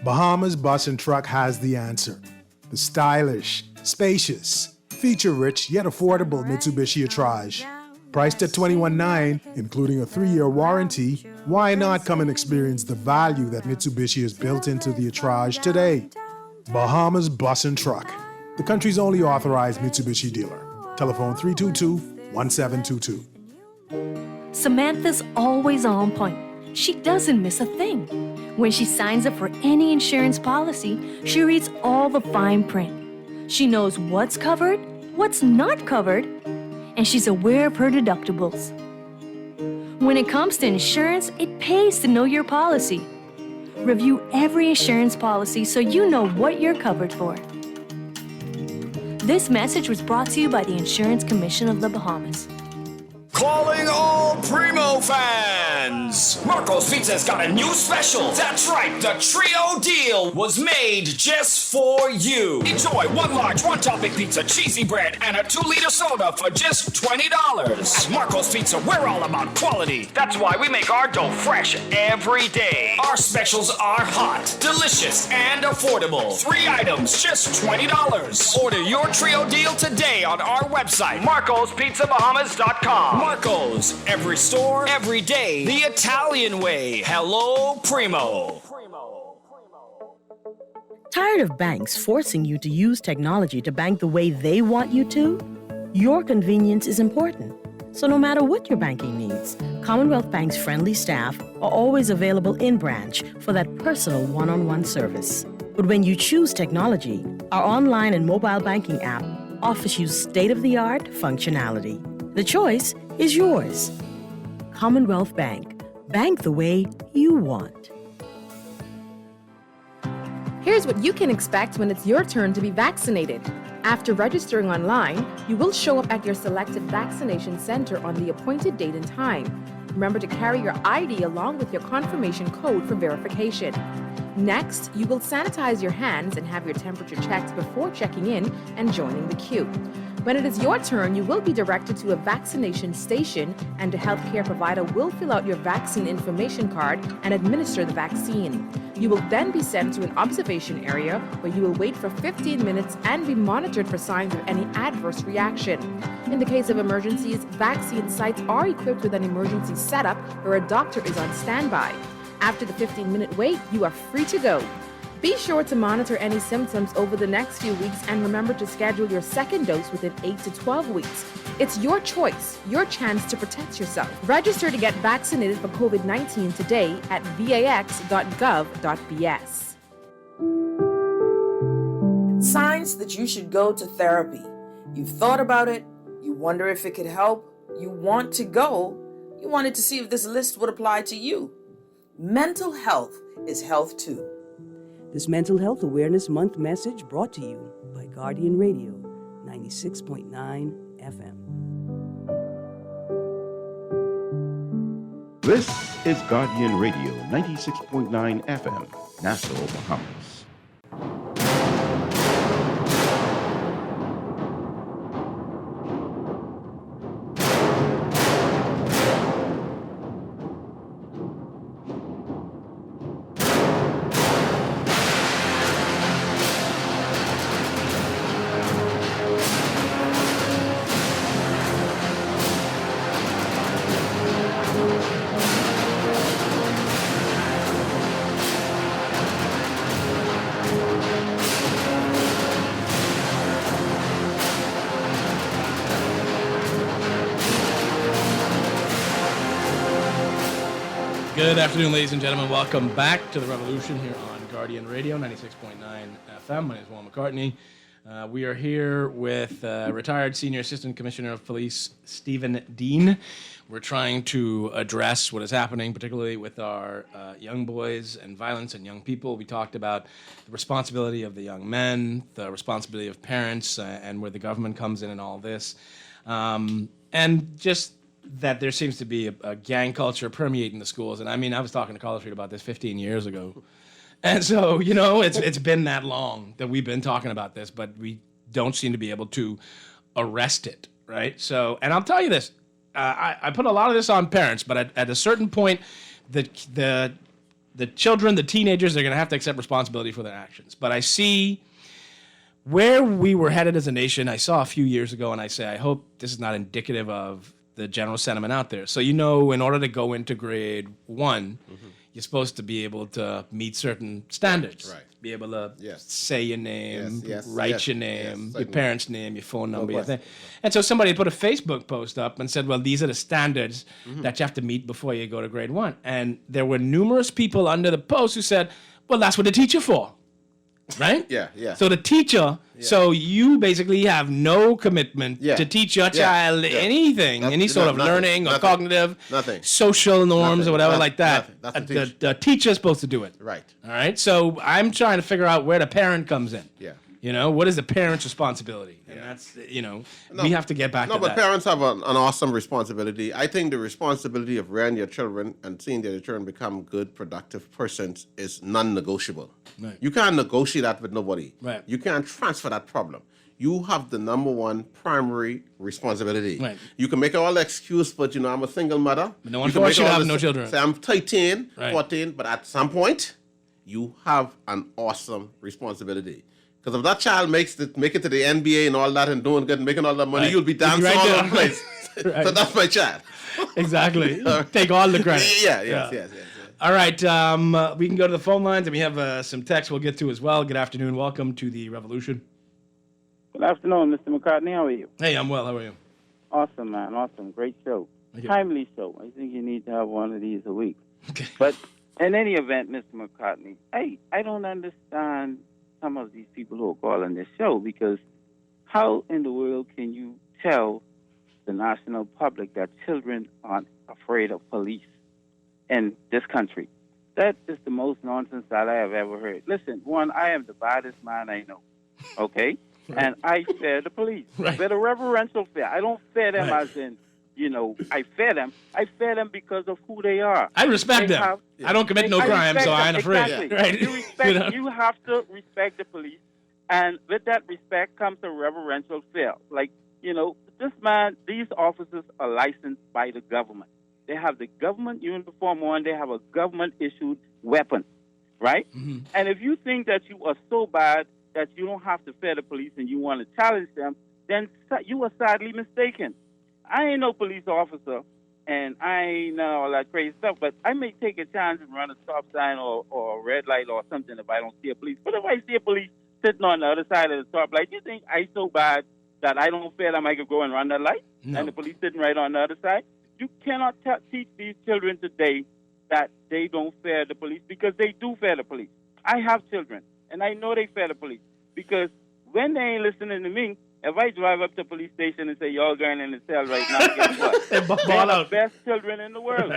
Bahamas Bus and Truck has the answer. The stylish, spacious, feature-rich, yet affordable Mitsubishi Atrage. Priced at $21,900, including a 3-year warranty, why not come and experience the value that Mitsubishi has built into the Atrage today? Bahamas Bus and Truck, the country's only authorized Mitsubishi dealer. Telephone 322-1722. Samantha's always on point. She doesn't miss a thing. When she signs up for any insurance policy, she reads all the fine print. She knows what's covered, what's not covered, and she's aware of her deductibles. When it comes to insurance, it pays to know your policy. Review every insurance policy so you know what you're covered for. This message was brought to you by the Insurance Commission of the Bahamas. Calling all Primo fans! Marco's Pizza's got a new special. That's right, the Trio Deal was made just for you. Enjoy one large, one topping pizza, cheesy bread, and a 2-liter soda for just $20. At Marco's Pizza, we're all about quality. That's why we make our dough fresh every day. Our specials are hot, delicious, and affordable. 3 items, just $20. Order your Trio Deal today on our website, marcospizzabahamas.com. Marco's, every store, every day, the Italian way. Hello, Primo. Tired of banks forcing you to use technology to bank the way they want you to? Your convenience is important. So no matter what your banking needs, Commonwealth Bank's friendly staff are always available in branch for that personal one-on-one service. But when you choose technology, our online and mobile banking app offers you state-of-the-art functionality. The choice is yours. Commonwealth Bank. Bank the way you want. Here's what you can expect when it's your turn to be vaccinated. After registering online, you will show up at your selected vaccination center on the appointed date and time. Remember to carry your ID along with your confirmation code for verification. Next, you will sanitize your hands and have your temperature checked before checking in and joining the queue. When it is your turn, you will be directed to a vaccination station, and a healthcare provider will fill out your vaccine information card and administer the vaccine. You will then be sent to an observation area where you will wait for 15 minutes and be monitored for signs of any adverse reaction. In the case of emergencies, vaccine sites are equipped with an emergency setup where a doctor is on standby. After the 15-minute wait, you are free to go. Be sure to monitor any symptoms over the next few weeks and remember to schedule your second dose within 8 to 12 weeks. It's your choice, your chance to protect yourself. Register to get vaccinated for COVID-19 today at vax.gov.bs. Signs that you should go to therapy. You've thought about it, you wonder if it could help, you want to go, you wanted to see if this list would apply to you. Mental health is health too. This Mental Health Awareness Month message brought to you by Guardian Radio, 96.9 FM. This is Guardian Radio, 96.9 FM, Nassau, Bahamas. Good afternoon, ladies and gentlemen. Welcome back to the Revolution here on Guardian Radio, 96.9 FM. My name is Juan McCartney. We are here with retired Senior Assistant Commissioner of Police Stephen Dean. We're trying to address what is happening, particularly with our young boys and violence and young people. We talked about the responsibility of the young men, the responsibility of parents, and where the government comes in and all this. And just that there seems to be a gang culture permeating the schools. And I mean, I was talking to College Street about this 15 years ago. And so, you know, it's been that long that we've been talking about this, but we don't seem to be able to arrest it, right? So, and I'll tell you this, I put a lot of this on parents, but at a certain point, the children, the teenagers, they're going to have to accept responsibility for their actions. But I see where we were headed as a nation. I saw a few years ago, and I say, I hope this is not indicative of the general sentiment out there. So, you know, in order to go into grade 1, you're supposed to be able to meet certain standards. Right. Be able to say your name, write your name, your parents' name, your phone number, your thing. And so somebody put a Facebook post up and said, well, these are the standards that you have to meet before you go to grade 1. And there were numerous people under the post who said, well, that's what the teacher for. Right? Yeah. So the teacher, so you basically have no commitment to teach your child anything, any sort of learning or cognitive, social norms or whatever like that. The teacher's supposed to do it. Right. All right? So I'm trying to figure out where the parent comes in. Yeah. You know, what is the parent's responsibility? And that's, you know, we have to get back to that. No, but parents have an awesome responsibility. I think the responsibility of rearing your children and seeing that your children become good, productive persons is non-negotiable. Right. You can't negotiate that with nobody. Right. You can't transfer that problem. You have the number one primary responsibility. Right. You can make all the excuse, but, you know, I'm a single mother. But no one forced you to have no children. Say I'm 13, 14, but at some point, you have an awesome responsibility. Because if that child make it to the NBA and all that and doing good and making all that money, you'll be dancing all over the place. So that's my child. Exactly. Take all the credit. Yes. All right. We can go to the phone lines, and we have some text we'll get to as well. Good afternoon. Welcome to the Revolution. Good afternoon, Mr. McCartney. How are you? Hey, I'm well. How are you? Awesome, man. Awesome. Great show. Timely show. I think you need to have one of these a week. Okay. But in any event, Mr. McCartney, I don't understand some of these people who are calling this show, because how in the world can you tell the national public that children aren't afraid of police in this country? That is the most nonsense that I have ever heard. Listen, one, I am the baddest man I know, okay? And I fear the police. With a reverential fear. I don't fear them as in, you know, I fear them. I fear them because of who they are. I respect them. I don't commit no crime, so I ain't afraid. Exactly. Right. You respect. You have to respect the police, and with that respect comes a reverential fear. Like, you know, these officers are licensed by the government. They have the government uniform on. They have a government-issued weapon, right? Mm-hmm. And if you think that you are so bad that you don't have to fear the police and you want to challenge them, then you are sadly mistaken. I ain't no police officer, and I ain't none of all that crazy stuff, but I may take a chance and run a stop sign or a red light or something if I don't see a police. But if I see a police sitting on the other side of the stop light, you think I so bad that I don't fear them I could go and run that light? No. And the police sitting right on the other side? You cannot teach these children today that they don't fear the police, because they do fear the police. I have children, and I know they fear the police, because when they ain't listening to me, if I drive up to the police station and say, y'all going in the cell right now, guess what? They're the best children in the world.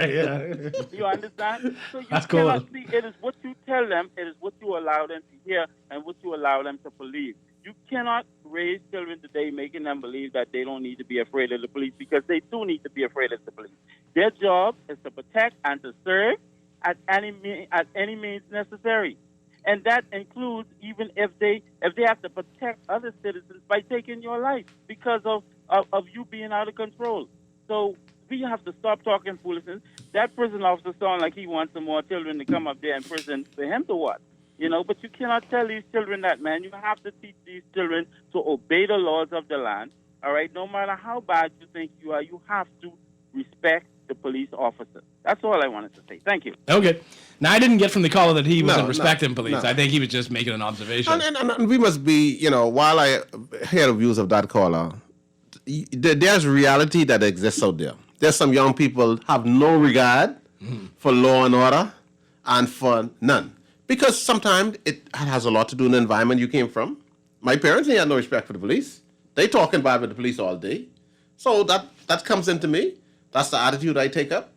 You understand? So you cannot see, it is what you tell them, it is what you allow them to hear, and what you allow them to believe. You cannot raise children today making them believe that they don't need to be afraid of the police, because they do need to be afraid of the police. Their job is to protect and to serve at any means necessary. And that includes even if they have to protect other citizens by taking your life because of you being out of control. So we have to stop talking foolishness. That prison officer sounds like he wants some more children to come up there in prison for him to what? You know, but you cannot tell these children that, man. You have to teach these children to obey the laws of the land, all right? No matter how bad you think you are, you have to respect the police officer. That's all I wanted to say. Thank you. Okay. Now, I didn't get from the caller that he wasn't respecting police. I think he was just making an observation. And we must be, you know, while I hear the views of that caller, there's reality that exists out there. There's some young people have no regard for law and order and for none. Because sometimes it has a lot to do with the environment you came from. My parents ain't had no respect for the police. They talking bad with the police all day. So that comes into me. That's the attitude I take up.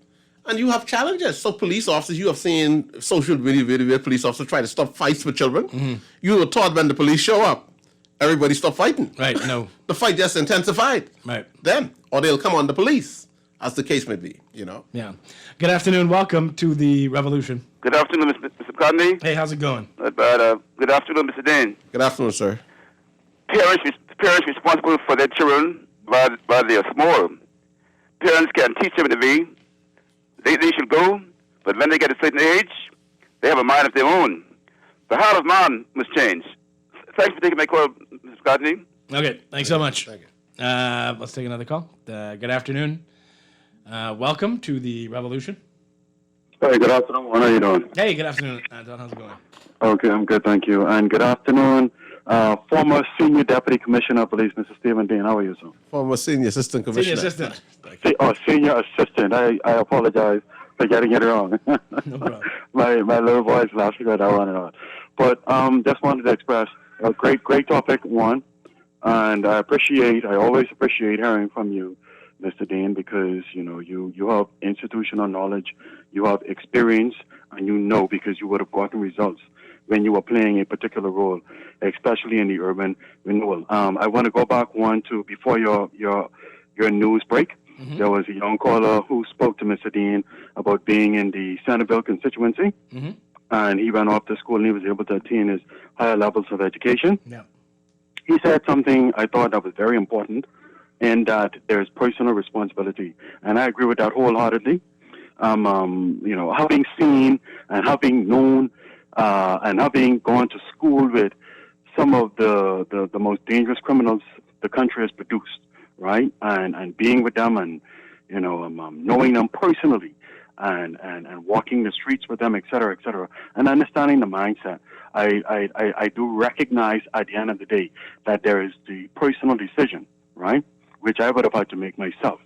And you have challenges. So police officers, you have seen social media where police officers try to stop fights with children. Mm-hmm. You were taught when the police show up, everybody stop fighting. Right, no. The fight just intensified. Right. Then, or they'll come on the police, as the case may be, you know. Yeah. Good afternoon. Welcome to the Revolution. Good afternoon, Mr. McCartney. Hey, how's it going? Good afternoon, Mr. Dane. Good afternoon, sir. Parents responsible for their children while they are small. Parents can teach them the way they should go, but when they get a certain age, they have a mind of their own. The heart of man must change. Thanks for taking my call, Mr. McCartney. Okay, thanks so much. Thank you. Let's take another call. Good afternoon. Welcome to the Revolution. Hey, good afternoon. How are you doing? Hey, good afternoon, Don. How's it going? Okay, I'm good, thank you. And good afternoon, former Senior Deputy Commissioner of Police, Mr. Stephen Dean. How are you, sir? Former Senior Assistant Commissioner. Senior Assistant. Senior Assistant. I apologize for getting it wrong. No problem. my little voice last week, I wanted on. But just wanted to express a great topic, one. And I always appreciate hearing from you, Mr. Dean, because, you have institutional knowledge, you have experience, and you know because you would have gotten results when you were playing a particular role, especially in the urban renewal. I want to go back one to before your news break. Mm-hmm. There was a young caller who spoke to Mr. Dean about being in the Centerville constituency, mm-hmm. and he went off to school and he was able to attain his higher levels of education. Yeah. He said something I thought that was very important, in that there's personal responsibility, and I agree with that wholeheartedly. Having seen and having known and having gone to school with some of the most dangerous criminals the country has produced, right? And being with them and, knowing them personally and walking the streets with them, et cetera, and understanding the mindset. I do recognize at the end of the day that there is the personal decision, right, which I would have had to make myself,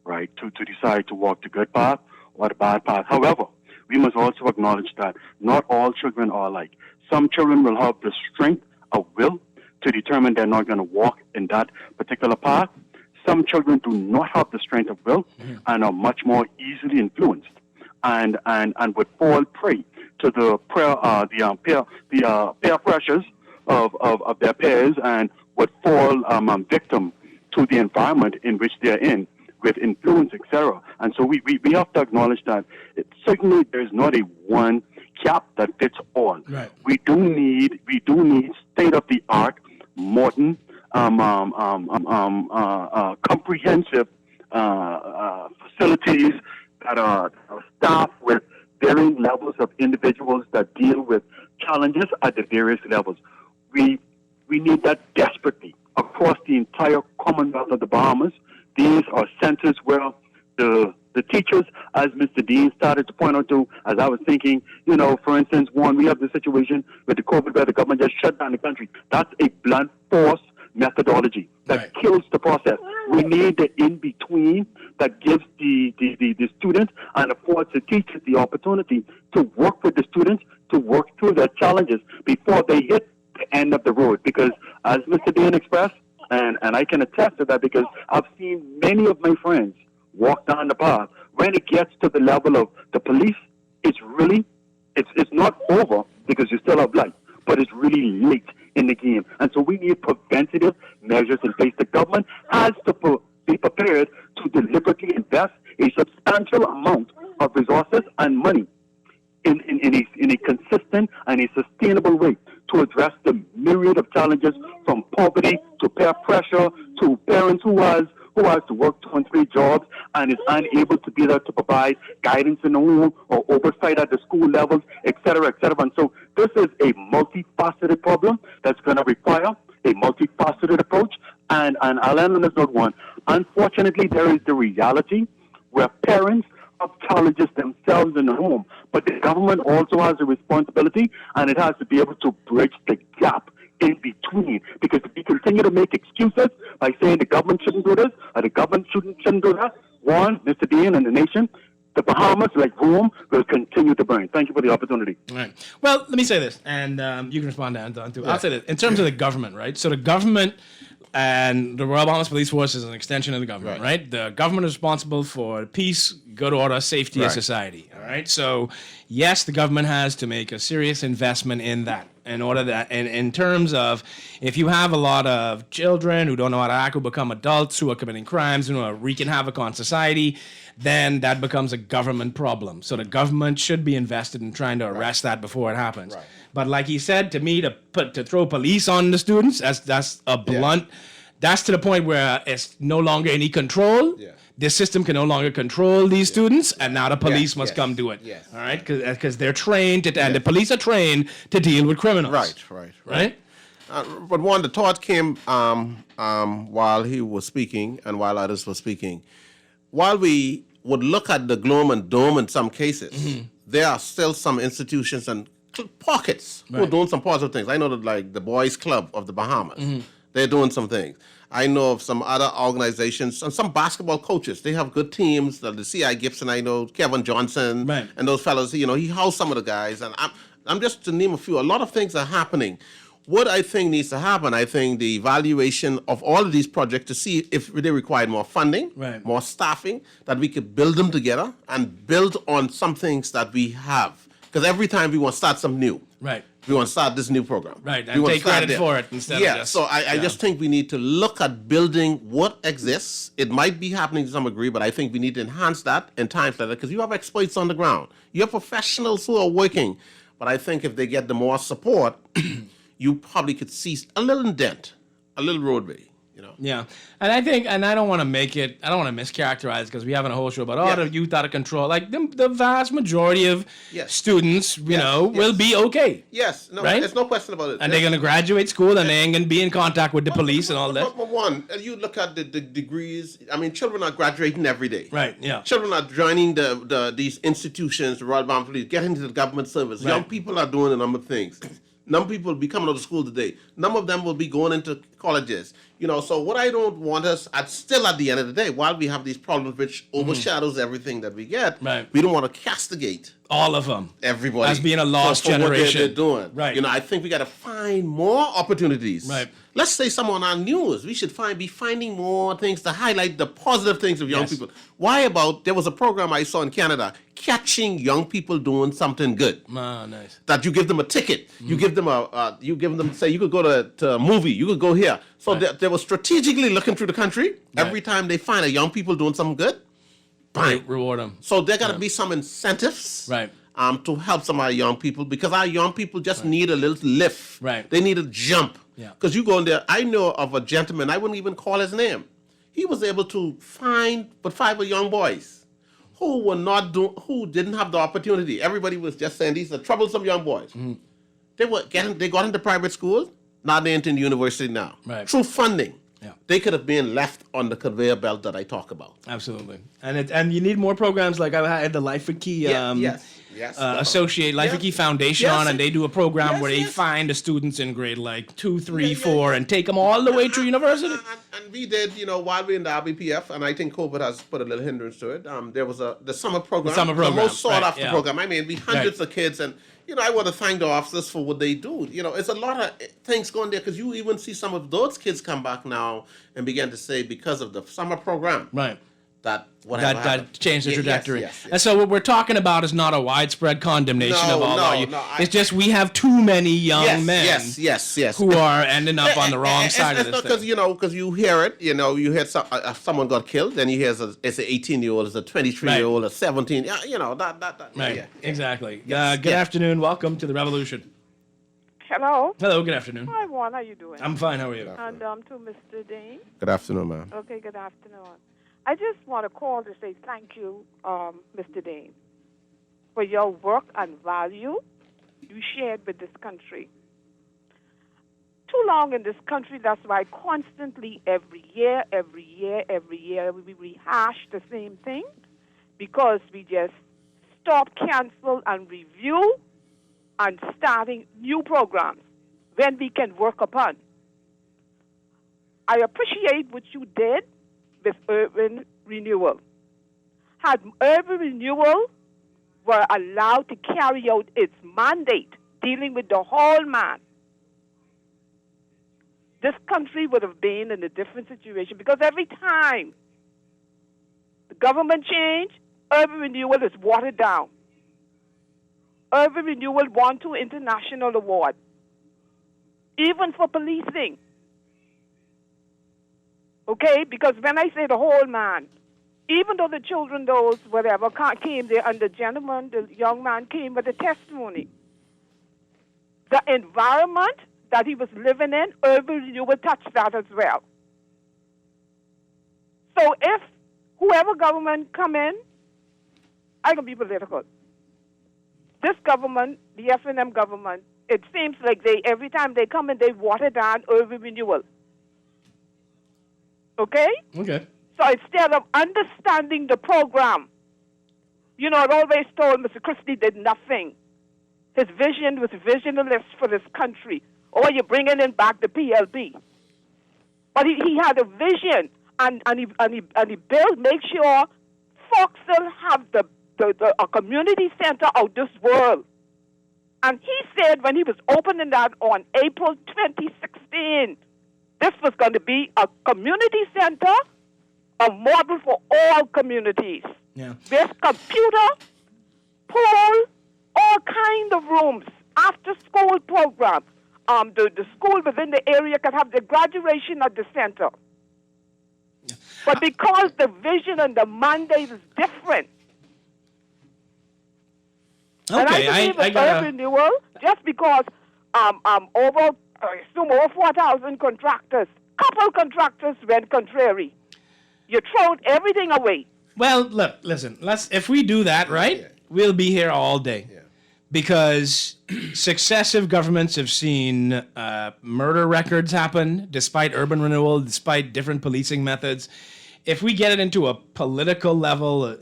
right, to decide to walk the good path or the bad path. However, we must also acknowledge that not all children are alike. Some children will have the strength of will to determine they're not going to walk in that particular path. Some children do not have the strength of will and are much more easily influenced and would fall prey to the peer pressures of their peers and would fall victim to the environment in which they're in with influence, etc. And so we have to acknowledge that certainly there's not a one cap that fits all. Right. We do need state-of-the-art, modern, comprehensive facilities that are staffed with varying levels of individuals that deal with challenges at the various levels. We need that desperately across the entire Commonwealth of the Bahamas. These are centers where the teachers, as Mr. Dean started to point out to, as I was thinking, for instance, one, we have the situation with the COVID where the government just shut down the country. That's a blunt force methodology that kills the process. We need the in-between that gives the students and affords the teachers the opportunity to work with the students, to work through their challenges before they hit the end of the road. Because as Mr. Dean expressed, and I can attest to that because I've seen many of my friends walk down the path. When it gets to the level of the police, it's not over because you still have life, but it's really late in the game. And so we need preventative measures in place. The government has to be prepared to deliberately invest a substantial amount of resources and money in a consistent and a sustainable way to address the myriad of challenges from poverty to peer pressure to parents who has to work 2 and 3 jobs and is unable to be there to provide guidance in the home or oversight at the school levels, et cetera, et cetera. And so this is a multifaceted problem that's going to require a multifaceted approach. And I'll end on this note one. Unfortunately, there is the reality where parents have challenges themselves in the home, but the government also has a responsibility, and it has to be able to bridge the gap in between. Because if we continue to make excuses by saying the government shouldn't do this or the government shouldn't do that, one, Mr. Dean and the nation, the Bahamas, like Rome, will continue to burn. Thank you for the opportunity. All right. Well, let me say this, and you can respond to Anton, too. I'll say this. In terms of the government, right? So the government and the Royal Bahamas Police Force is an extension of the government, right? The government is responsible for peace, good order, safety of society, all right? So, yes, the government has to make a serious investment in that. In order that, and in terms of, if you have a lot of children who don't know how to act, who become adults, who are committing crimes, who are wreaking havoc on society, then that becomes a government problem. So the government should be invested in trying to arrest that before it happens. Right. But like he said, to me, to throw police on the students, that's a blunt. That's to the point where it's no longer any control. Yeah. This system can no longer control these students, and now the police must come do it. Yes. All right, because they're trained, and the police are trained to deal with criminals. Right. But one, the thought came while he was speaking and while others were speaking. While we would look at the gloom and dome in some cases, there are still some institutions and pockets who are doing some positive things. I know that, like the Boys Club of the Bahamas, they're doing some things. I know of some other organizations and some basketball coaches. They have good teams. The C.I. Gibson, I know, Kevin Johnson, and those fellows, he housed some of the guys. And I'm just to name a few. A lot of things are happening. What I think needs to happen, I think the evaluation of all of these projects to see if they require more funding, more staffing, that we could build them together and build on some things that we have. Because every time we want to start something new. We want to start this new program. And take credit for it instead of just... So I just think we need to look at building what exists. It might be happening to some degree, but I think we need to enhance that in times like that because you have experts on the ground. You have professionals who are working. But I think if they get the more support, you probably could see a little dent, a little roadway. Yeah, and I think, and I don't want to mischaracterize because we're having a whole show about the youth out of control. Like the vast majority of students, will be okay. Yes, no, there's no question about it. And they're going to graduate school and they ain't going to be in contact with the police and all that. Number one, you look at the degrees. I mean, children are graduating every day. Yeah. Children are joining these institutions, the Royal Bahamas Police, getting into the government service. Young people are doing a number of things. Number of people will be coming out of school today. Number of them will be going into colleges. So what I don't want us, still at the end of the day, while we have these problems which overshadows everything that we get, we don't want to castigate all of them. Everybody. As being a lost generation. What they're doing. I think we got to find more opportunities. Let's say some on our news. We should be finding more things to highlight the positive things of young people. There was a program I saw in Canada, catching young people doing something good. Nice. That you give them a ticket. You give them say you could go to a movie, you could go here. So they were strategically looking through the country. Every time they find a young people doing something good, reward them. So there got to be some incentives. To help some of our young people because our young people just need a little lift. They need a jump. Because you go in there, I know of a gentleman, I wouldn't even call his name. He was able to find but 5 young boys who didn't have the opportunity. Everybody was just saying these are troublesome young boys. They got into private schools, now they're into university now. Through funding. They could have been left on the conveyor belt that I talk about. Absolutely. And you need more programs like I had the Life for Key Life for Key Foundation on, and they do a program where they find the students in grade like 2, 3, 4 and take them all the way through university. And we did, while we're in the RBPF, and I think COVID has put a little hindrance to it, there was the summer program. The most sought after program. I mean, we hundreds of kids and I want to thank the officers for what they do. It's a lot of things going there because you even see some of those kids come back now and begin to say because of the summer program. That changed the trajectory. And so what we're talking about is not a widespread condemnation of all our youth. It's just we have too many young men who are ending up on the wrong side of this thing. Because you hear it, you hear someone got killed, then you hear it's an 18-year-old, it's a 23-year-old, a 17, Exactly. Good afternoon. Welcome to the revolution. Hello. Hello, good afternoon. Hi, Juan. How you doing? I'm fine. How are you? And to Mr. Dane. Good afternoon, ma'am. Okay, good afternoon. I just want to call to say thank you, Mr. Dane, for your work and value you shared with this country. Too long in this country, that's why constantly every year, we rehash the same thing because we just stop, cancel, and review and starting new programs when we can work upon. I appreciate what you did with urban renewal. had urban renewal were allowed to carry out its mandate dealing with the whole man, this country would have been in a different situation, because every time the government changed, urban renewal is watered down. Urban renewal won 2 international awards, even for policing. Okay, because when I say the whole man, even though the children, those whatever came there, and the gentleman, the young man came with a testimony, the environment that he was living in, urban renewal touched that as well. So if whoever government come in, I can be political. This government, the FNM government, it seems like every time they come in, they water down urban renewal. Okay? Okay. So instead of understanding the program, it always told Mr. Christie did nothing. His vision was visionless for this country. Or you're bringing in back the PLB. But he had a vision, and he built, make sure folks still have a community center of this world. And he said when he was opening that on April 2016, this was going to be a community center, a model for all communities. Yeah. There's computer, pool, all kind of rooms, after school program. The school within the area can have the graduation at the center. But because the vision and the mandate is different, and I believe in urban renewal, just because over 4,000 contractors, couple contractors went contrary. You throw everything away. Well, look, listen. If we do that, right, we'll be here all day. Yeah. Because successive governments have seen murder records happen despite urban renewal, despite different policing methods. If we get it into a political level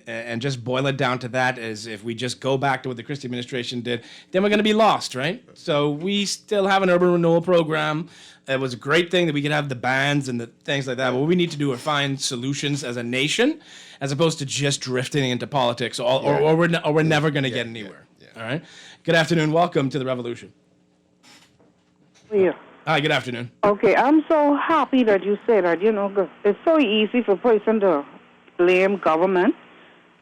and just boil it down to that, as if we just go back to what the Christie administration did, then we're going to be lost, right? So we still have an urban renewal program. It was a great thing that we could have the bans and the things like that. But what we need to do is find solutions as a nation, as opposed to just drifting into politics, or we're never going to get anywhere. All right. Good afternoon. Welcome to the Revolution. Yeah. Hi. Good afternoon. Okay, I'm so happy that you say that. 'Cause it's so easy for a person to blame government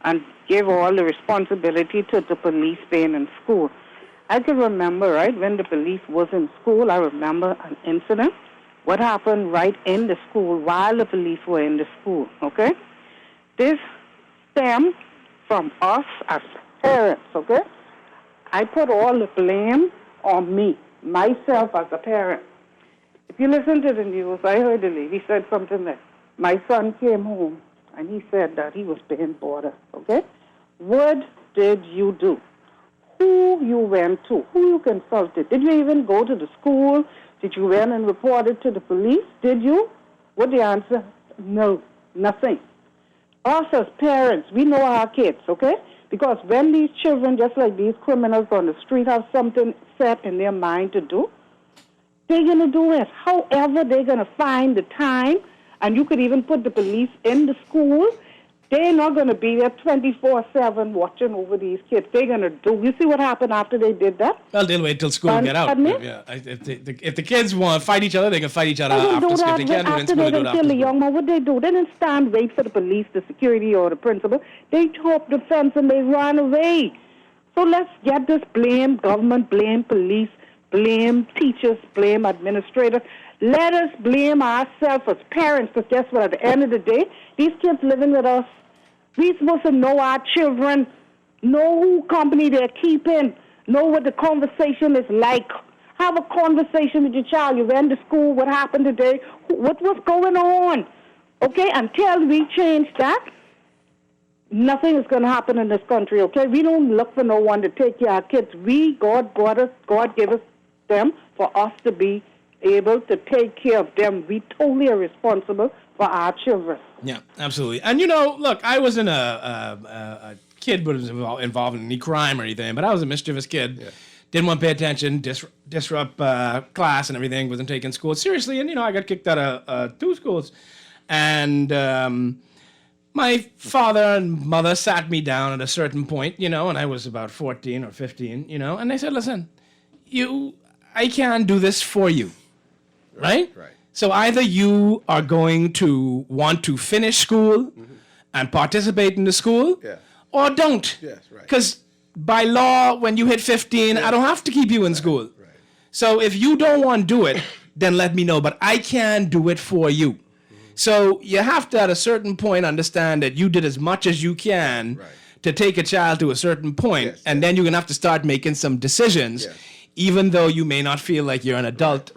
and give all the responsibility to the police being in school. I can remember, right, when the police was in school, I remember an incident. What happened right in the school while the police were in the school, okay? This stemmed from us as parents, okay? I put all the blame on me, myself as a parent. If you listen to the news, I heard the lady said something like, my son came home and he said that he was being bothered, okay? What did you do? Who you went to? Who you consulted? Did you even go to the school? Did you went and report it to the police? Did you? What the answer? No, nothing. Us as parents, we know our kids, okay? Because when these children, just like these criminals on the street, have something set in their mind to do, they're going to do it. However, they're going to find the time, and you could even put the police in the school. They're not going to be there 24/7 watching over these kids. They're going to do. You see what happened after they did that? Well, they'll wait till school and get out. Yeah. If the kids want to fight each other, they can fight each other after school. If they can't do it in school, they do it after the young man, what they do? They didn't stand, wait for the police, the security, or the principal. They hopped the fence and they ran away. So let's get this blame government, blame police, blame teachers, blame administrators. Let us blame ourselves as parents, because guess what? At the end of the day, these kids living with us, we're supposed to know our children, know who company they're keeping, know what the conversation is like. Have a conversation with your child. You went to school, what happened today, what was going on? Okay, until we change that, nothing is going to happen in this country, okay? We don't look for no one to take care of our kids. God brought us, God gave us them for us to be able to take care of them. We totally are responsible for our children. Yeah, absolutely. And look, I wasn't a kid who was involved in any crime or anything, but I was a mischievous kid. Yeah. Didn't want to pay attention, disrupt class and everything, wasn't taking school seriously, and I got kicked out of 2 schools. And my father and mother sat me down at a certain point, and I was about 14 or 15, and they said, listen, I can't do this for you, right? Right. So either you are going to want to finish school and participate in the school, or don't. Yes, right. Because by law, when you hit 15, I don't have to keep you in school. Right. So if you don't want to do it, then let me know, but I can do it for you. So you have to, at a certain point, understand that you did as much as you can to take a child to a certain point, and then you're going to have to start making some decisions, even though you may not feel like you're an adult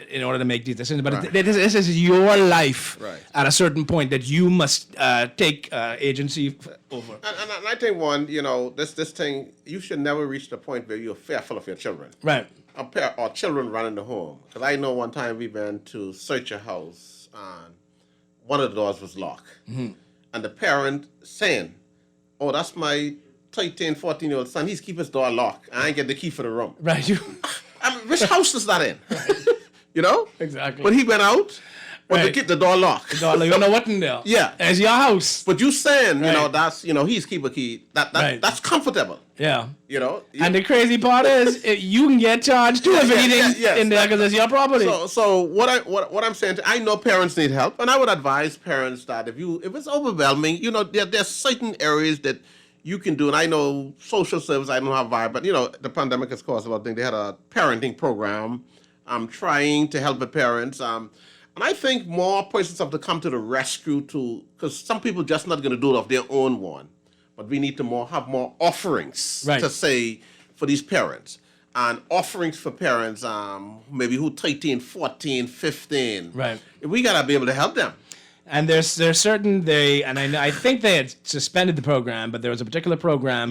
in order to make these decisions. But this is your life at a certain point that you must take agency over. And I think, this thing, you should never reach the point where you're fearful of your children. Right. Or children running the home. Because I know one time we went to search a house, and one of the doors was locked. And the parent saying, oh, that's my 13, 14-year-old son. He's keep his door locked. I ain't get the key for the room. Right. Which house is that in? Exactly. But he went out, but the door locked. You don't know what in there. Yeah. It's your house. But you saying, that's, he's keep a key. That's comfortable. Yeah. And the crazy part is, you can get charged too if anything's in there because it's your property. So what I'm saying, I know parents need help, and I would advise parents that if it's overwhelming, there's certain areas that you can do. And I know social service, I don't have vibe, but the pandemic has caused a lot of things. They had a parenting program. I'm trying to help the parents. And I think more persons have to come to the rescue because some people just not going to do it of their own one. But we need to have more offerings to say for these parents. And offerings for parents, maybe who 13, 14, 15. Right. We got to be able to help them. And there's certain I think they had suspended the program, but there was a particular program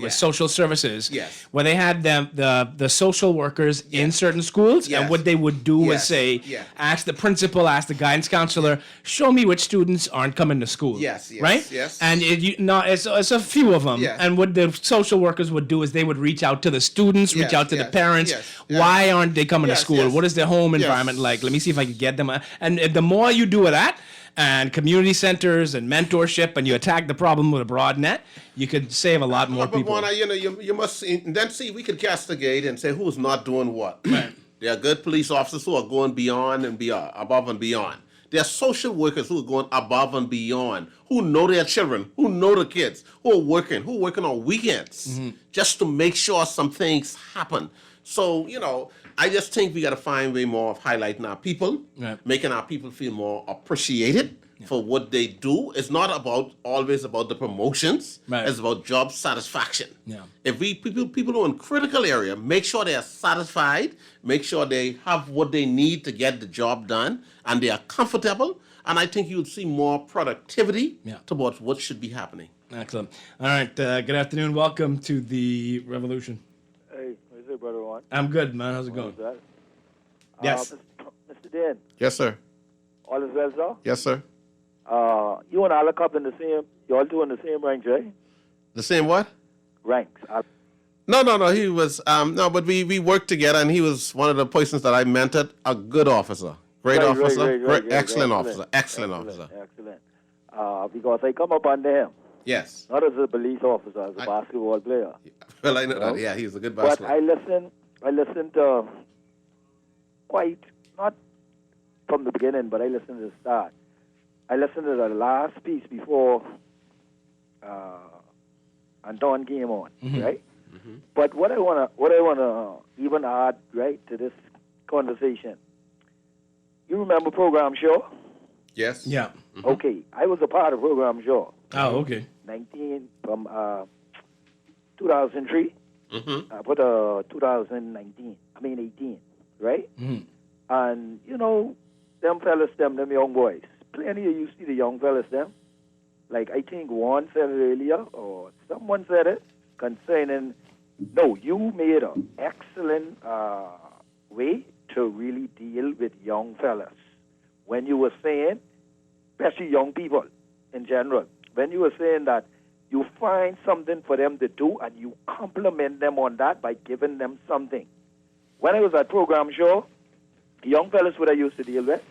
with social services where they had the social workers in certain schools, and what they would do was say, ask the principal, ask the guidance counselor, show me which students aren't coming to school. Right? Yes. And it's a few of them. And what the social workers would do is they would reach out to the students, reach out to the parents. Why aren't they coming to school? What is their home environment like? Let me see if I can get them. And the more you do of that, and community centers and mentorship, and you attack the problem with a broad net, you could save a lot more people. But you must then see, we could castigate and say who's not doing what. Right. There are good police officers who are going beyond and above and beyond. There are social workers who are going above and beyond, who know their children, who know the kids, who are working on weekends just to make sure some things happen. So, I just think we got to find way more of highlighting our people, making our people feel more appreciated for what they do. It's not always about the promotions. It's about job satisfaction. Yeah. If people who are in critical area, make sure they are satisfied, make sure they have what they need to get the job done, and they are comfortable. And I think you'll see more productivity towards what should be happening. Excellent. All right. Good afternoon. Welcome to the Revolution. Hey, what is it, Brother Juan? I'm good, man. How's it going? Yes. Mr. Dan. Yes, sir. All is well, sir? Yes, sir. You and Alec up in you all two in the same rank, right? The same what? Ranks. No. He was, but we worked together, and he was one of the persons that I mentored. A good officer. Great officer. Excellent officer. Excellent officer. Excellent. Because I come up under him. Yes. Not as a police officer, as a basketball player. Well, I know that. Yeah, he's a good basketball. But I listened to quite, not from the beginning, but I listened to the start. I listened to the last piece before Anton came on, right? Mm-hmm. But what I wanna even add, right, to this conversation. You remember Program Show? Yes. Yeah. Mm-hmm. Okay, I was a part of Program Show. Oh, okay. 2003. Mm-hmm. But 18, right? Mm-hmm. And, them fellas, them young boys, plenty of you see the young fellas, them. Like, I think Juan said it earlier, or someone said it, concerning, no, you made an excellent way to really deal with young fellas. When you were saying, especially young people in general, when you were saying that you find something for them to do and you compliment them on that by giving them something. When I was at Program Show, the young fellas what I used to deal with,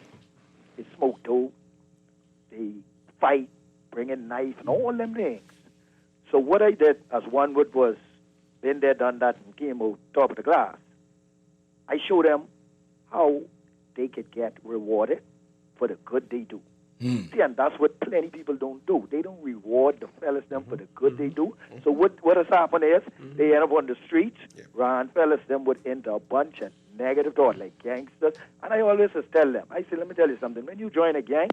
they smoke dope, they fight, bringing knife and all them things. So what I did as one would was, been there, done that, and came out top of the class. I showed them how they could get rewarded for the good they do. See, and that's what plenty people don't do. They don't reward the fellas them for the good they do. So what has happened is they end up on the streets, Ron fellas them would enter a bunch of negative thought like gangsters. And I always just tell them, I say, let me tell you something. When you join a gang,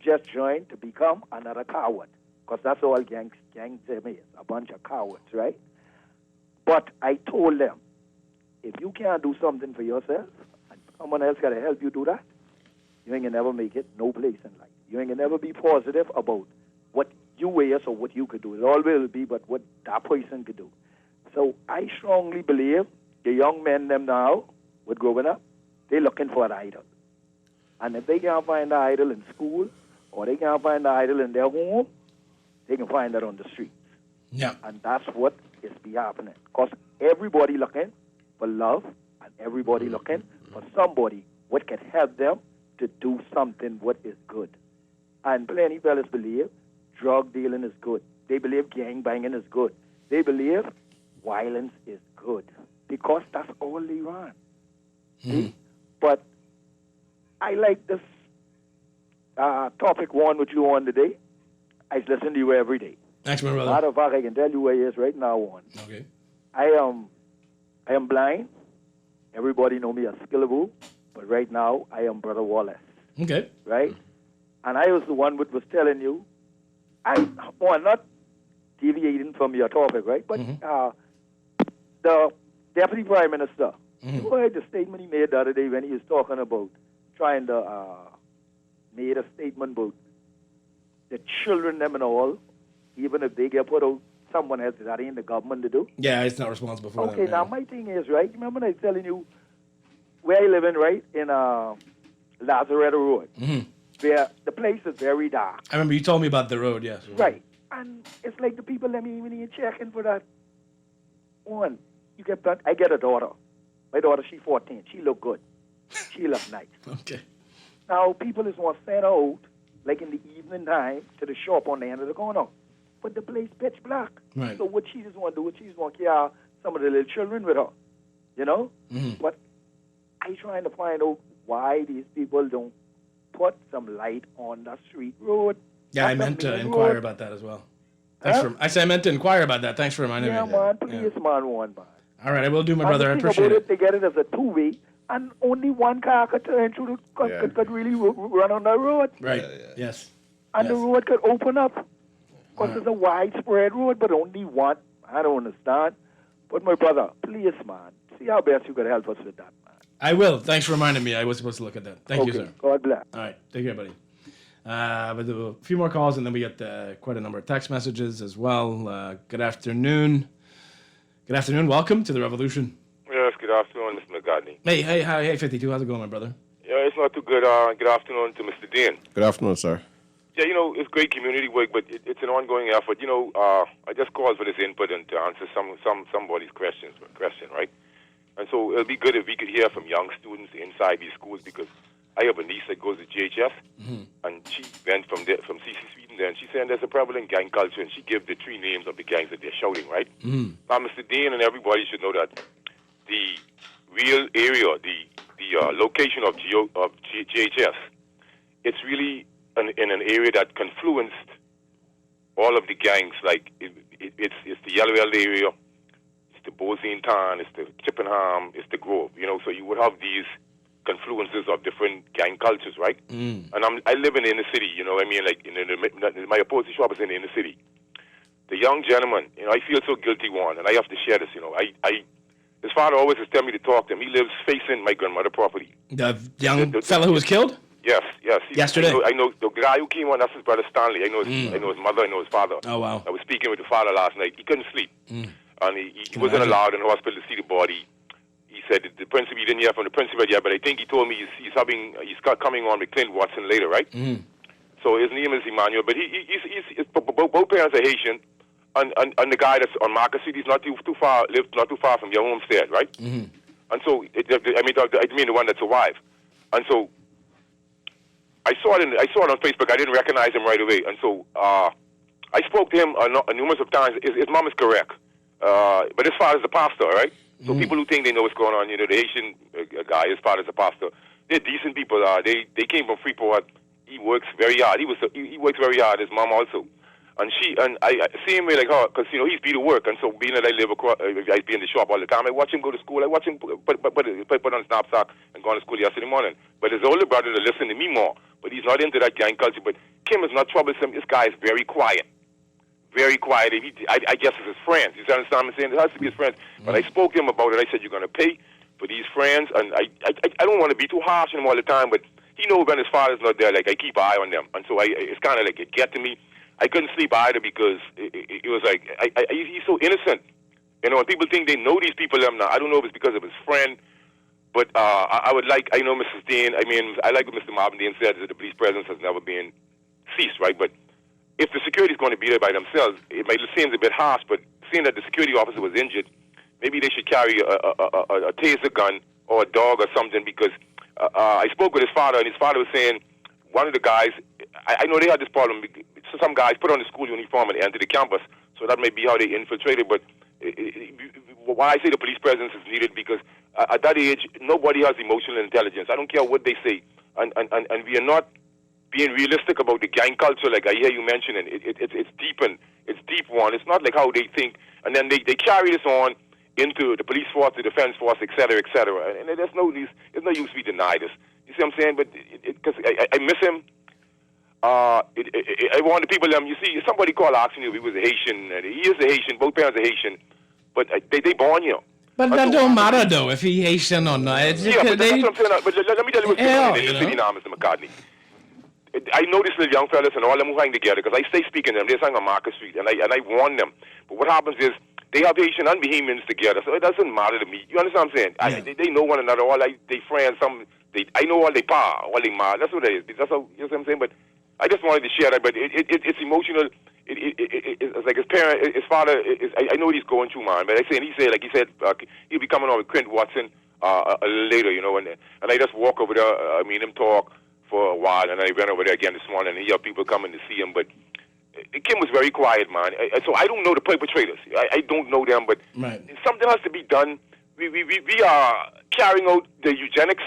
just join to become another coward. Because that's all gangs is, a bunch of cowards, right? But I told them, if you can't do something for yourself, and someone else got to help you do that, you ain't gonna never make it no place in life. You ain't gonna never be positive about what you is or what you could do. It always will be but what that person could do. So I strongly believe the young men them now, with growing up, they're looking for an idol. And if they can't find an idol in school or they can't find an idol in their home, they can find that on the streets. Yeah. And that's what is be happening. Because everybody looking for love and everybody looking for somebody what can help them to do something what is good. And plenty fellas believe drug dealing is good. They believe gang banging is good. They believe violence is good. Because that's all they want. See? But I like this topic one with you on today. I listen to you every day. Thanks, my brother. Matter of fact, I can tell you where he is right now on. Okay. I am blind. Everybody know me as Skillable, but right now I am Brother Wallace. Okay. Right? And I was the one that was telling you, I'm not deviating from your topic, right? But the Deputy Prime Minister, you heard the statement he made the other day when he was talking about trying to made a statement about the children them and all, even if they get put out, someone else, that ain't the government to do. Yeah, it's not responsible for Okay, that. now my thing is, right, remember I was telling you where I live in, right, in Lazaretto Road, where the place is very dark. I remember you told me about the road, yes. Right. And it's like the people that me even ain't checking for that. One, you get that. I get a daughter. My daughter, she's 14. She look good. She look nice. Okay. Now, people just want to send her out, like in the evening time, to the shop on the end of the corner. But the place pitch black. Right. So what she just want to do, she just want to carry some of the little children with her. You know? But I trying to find out why these people don't put some light on the street road. Yeah, I meant to inquire about that as well. Thanks for. I said I meant to inquire about that. Thanks for reminding me. Yeah, man, please, man, one, man. All right, I will do, my brother. I And the appreciate thing it. about they get it as a two-way, and only one car could turn through, could really run on the road. Right. Yes. And the road could open up. Because it's a widespread road, but only one. I don't understand. But my brother, please, man, see how best you could help us with that, man. I will. Thanks for reminding me. I was supposed to look at that. Thank you, Okay. sir. God bless. All right. Take care, buddy. We'll do a few more calls, and then we get quite a number of text messages as well. Good afternoon. Good afternoon. Welcome to the Revolution. Yes, good afternoon, Mr. McCartney. Hey, 52. How's it going, my brother? Yeah, it's not too good. Good afternoon to Mr. Dean. Good afternoon, sir. Yeah, it's great community work, but it's an ongoing effort. I just called for this input and to answer somebody's question, right? And so it'll be good if we could hear from young students inside these schools, because I have a niece that goes to JHS, and she went from CC Sweden there, and she said there's a prevalent gang culture, and she gave the 3 names of the gangs that they're shouting, right? Now, Mr. Dean and everybody should know that the real area, the location of JHS, it's really in an area that confluenced all of the gangs. Like it's the Yellowell area, it's the Bosine Town, it's the Chippenham, it's the Grove. So you would have these confluences of different gang cultures, right? And I live in the inner city. Like my upholstery shop is in the inner city. The young gentleman, I feel so guilty, Juan, and I have to share this. His father always has tell me to talk to him. He lives facing my grandmother's property. The young fellow who was killed? Yes. Yesterday? I know the guy who came on, that's his brother Stanley. I know his mother, I know his father. Oh, wow. I was speaking with the father last night. He couldn't sleep. And he wasn't allowed in the hospital to see the body. He said that the principal, he didn't hear from the principal yet, but I think he told me he's coming on with Clint Watson later, right? So his name is Emmanuel, but he's both parents are Haitian. And the guy that's on Market Street, he's lives not too far from your homestead, right? And so, I mean the one that survived. And so, I saw it on Facebook. I didn't recognize him right away, and so I spoke to him numerous of times. His mom is correct, but his father's a pastor, right? So people who think they know what's going on, the Haitian guy, his father's a pastor. They're decent people. They came from Freeport. He works very hard. He works very hard. His mom also, and I see him like her because he's be to work, and so being that I live across, I be in the shop all the time. I watch him go to school. I watch him put on his knapsack and go to school yesterday morning. But his older brother to listen to me more. But he's not into that gang culture. But Kim is not troublesome. This guy is very quiet. Very quiet. I guess it's his friends. You understand what I'm saying? It has to be his friends. But I spoke to him about it. I said, you're going to pay for these friends. And I don't want to be too harsh on him all the time, but he knows when his father's not there, like, I keep an eye on them. And so it's kind of like it get to me. I couldn't sleep either because it was like, he's so innocent. And people think they know these people. I don't know if it's because of his friend, but I know Mrs. Dean, I like what Mr. Marvin Dean said, that the police presence has never been ceased, right? But if the security is going to be there by themselves, it might seem a bit harsh, but seeing that the security officer was injured, maybe they should carry a taser gun or a dog or something, because I spoke with his father, and his father was saying one of the guys, I know they had this problem, so some guys put on the school uniform and enter the campus, so that may be how they infiltrated, but why I say the police presence is needed, because at that age, nobody has emotional intelligence. I don't care what they say, and we are not being realistic about the gang culture, like I hear you mentioning. It's deep one. It's not like how they think, and then they carry this on into the police force, the defense force, et cetera, and there's no use we deny this. You see what I'm saying? But because I miss him. I want the people. You see, somebody called asking you if he was a Haitian. He is a Haitian. Both parents are Haitian, but they born here. But that don't matter though if he Haitian or not. But that's what I'm saying. But let me tell you what's going on in the city now, Mr. McCartney. I know these little young fellas and all them who hang together, because I stay speaking to them. They're hang on Market Street, and I warn them. But what happens is they have Haitian and Bahamians together, so it doesn't matter to me. You understand what I'm saying? They know one another. They friends. I know all they pa, all they ma. That's what it is. That's how, you know what I'm saying? But I just wanted to share that. But it's emotional. It's like his parent, his father. I know what he's going through, man. But he said, he'll be coming on with Clint Watson a little later, and I just walk over there. I mean, him talk for a while, and I went over there again this morning, and he had people coming to see him, but Kim was very quiet, man. So I don't know the perpetrators. I don't know them, but something has to be done. We are carrying out the eugenics.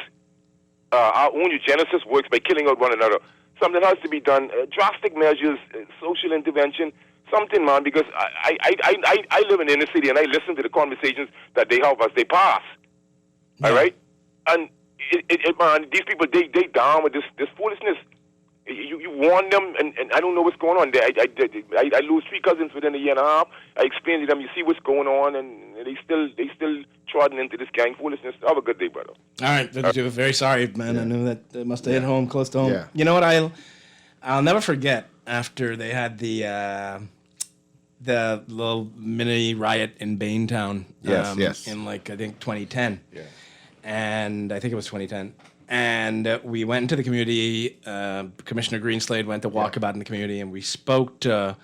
Our own eugenicist works by killing out one another. Something has to be done. Drastic measures, social intervention, something, man, because I live in the inner city, and I listen to the conversations that they have as they pass. All right? And man, these people, they down with this foolishness. You warn them, and I don't know what's going on there. I lose 3 cousins within a year and a half. I explain to them, you see what's going on, and they still trotting into this gang foolishness. Have a good day, brother. All right, very sorry, man. Yeah. I knew that must have hit home, close to home. Yeah. You know what? I'll never forget after they had the little mini riot in Baintown. Yes. In I think 2010. Yeah. And I think it was 2010. And we went into the community. Commissioner Greenslade went to walk about in the community, and we spoke to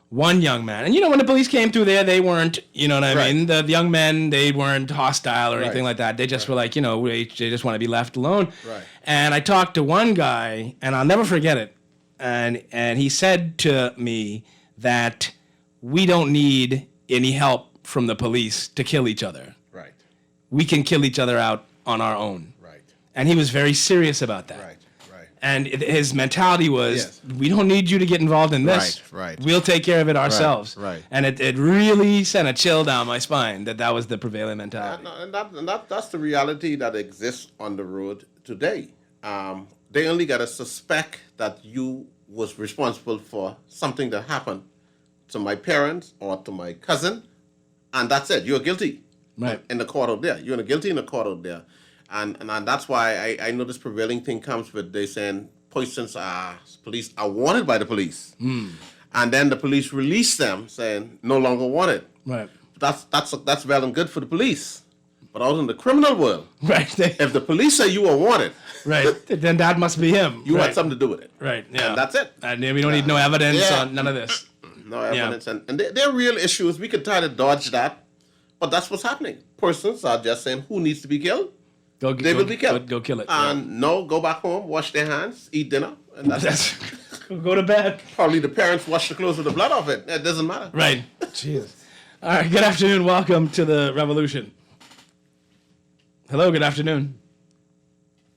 one young man. And when the police came through there, they weren't, you know what I mean? The young men, they weren't hostile or anything like that. They just were like, they just want to be left alone. Right. And I talked to one guy, and I'll never forget it. And he said to me that we don't need any help from the police to kill each other. Right. We can kill each other out on our own. Right. And he was very serious about that. Right. And his mentality was, we don't need you to get involved in this. Right. We'll take care of it ourselves. Right. And it really sent a chill down my spine that was the prevailing mentality. And that's the reality that exists on the road today. They only got to suspect that you was responsible for something that happened to my parents or to my cousin, and that's it. You're guilty. Right. In the court out there. You're guilty in the court out there. And that's why I know this prevailing thing comes with they saying police are wanted by the police. And then the police release them saying no longer wanted. Right. That's well and good for the police. But out in the criminal world, right, if the police say you are wanted, right, then that must be him. You had something to do with it. Right. Yeah. And that's it. And we don't need no evidence on none of this. No evidence. Yeah. And they're real issues. We could try to dodge that. But that's what's happening. Persons are just saying who needs to be killed. they will be killed. Go kill it. And no, go back home, wash their hands, eat dinner, and that's go to bed. Probably the parents wash the clothes with the blood off it. It doesn't matter. Right. Jeez. All right. Good afternoon. Welcome to the revolution. Hello. Good afternoon.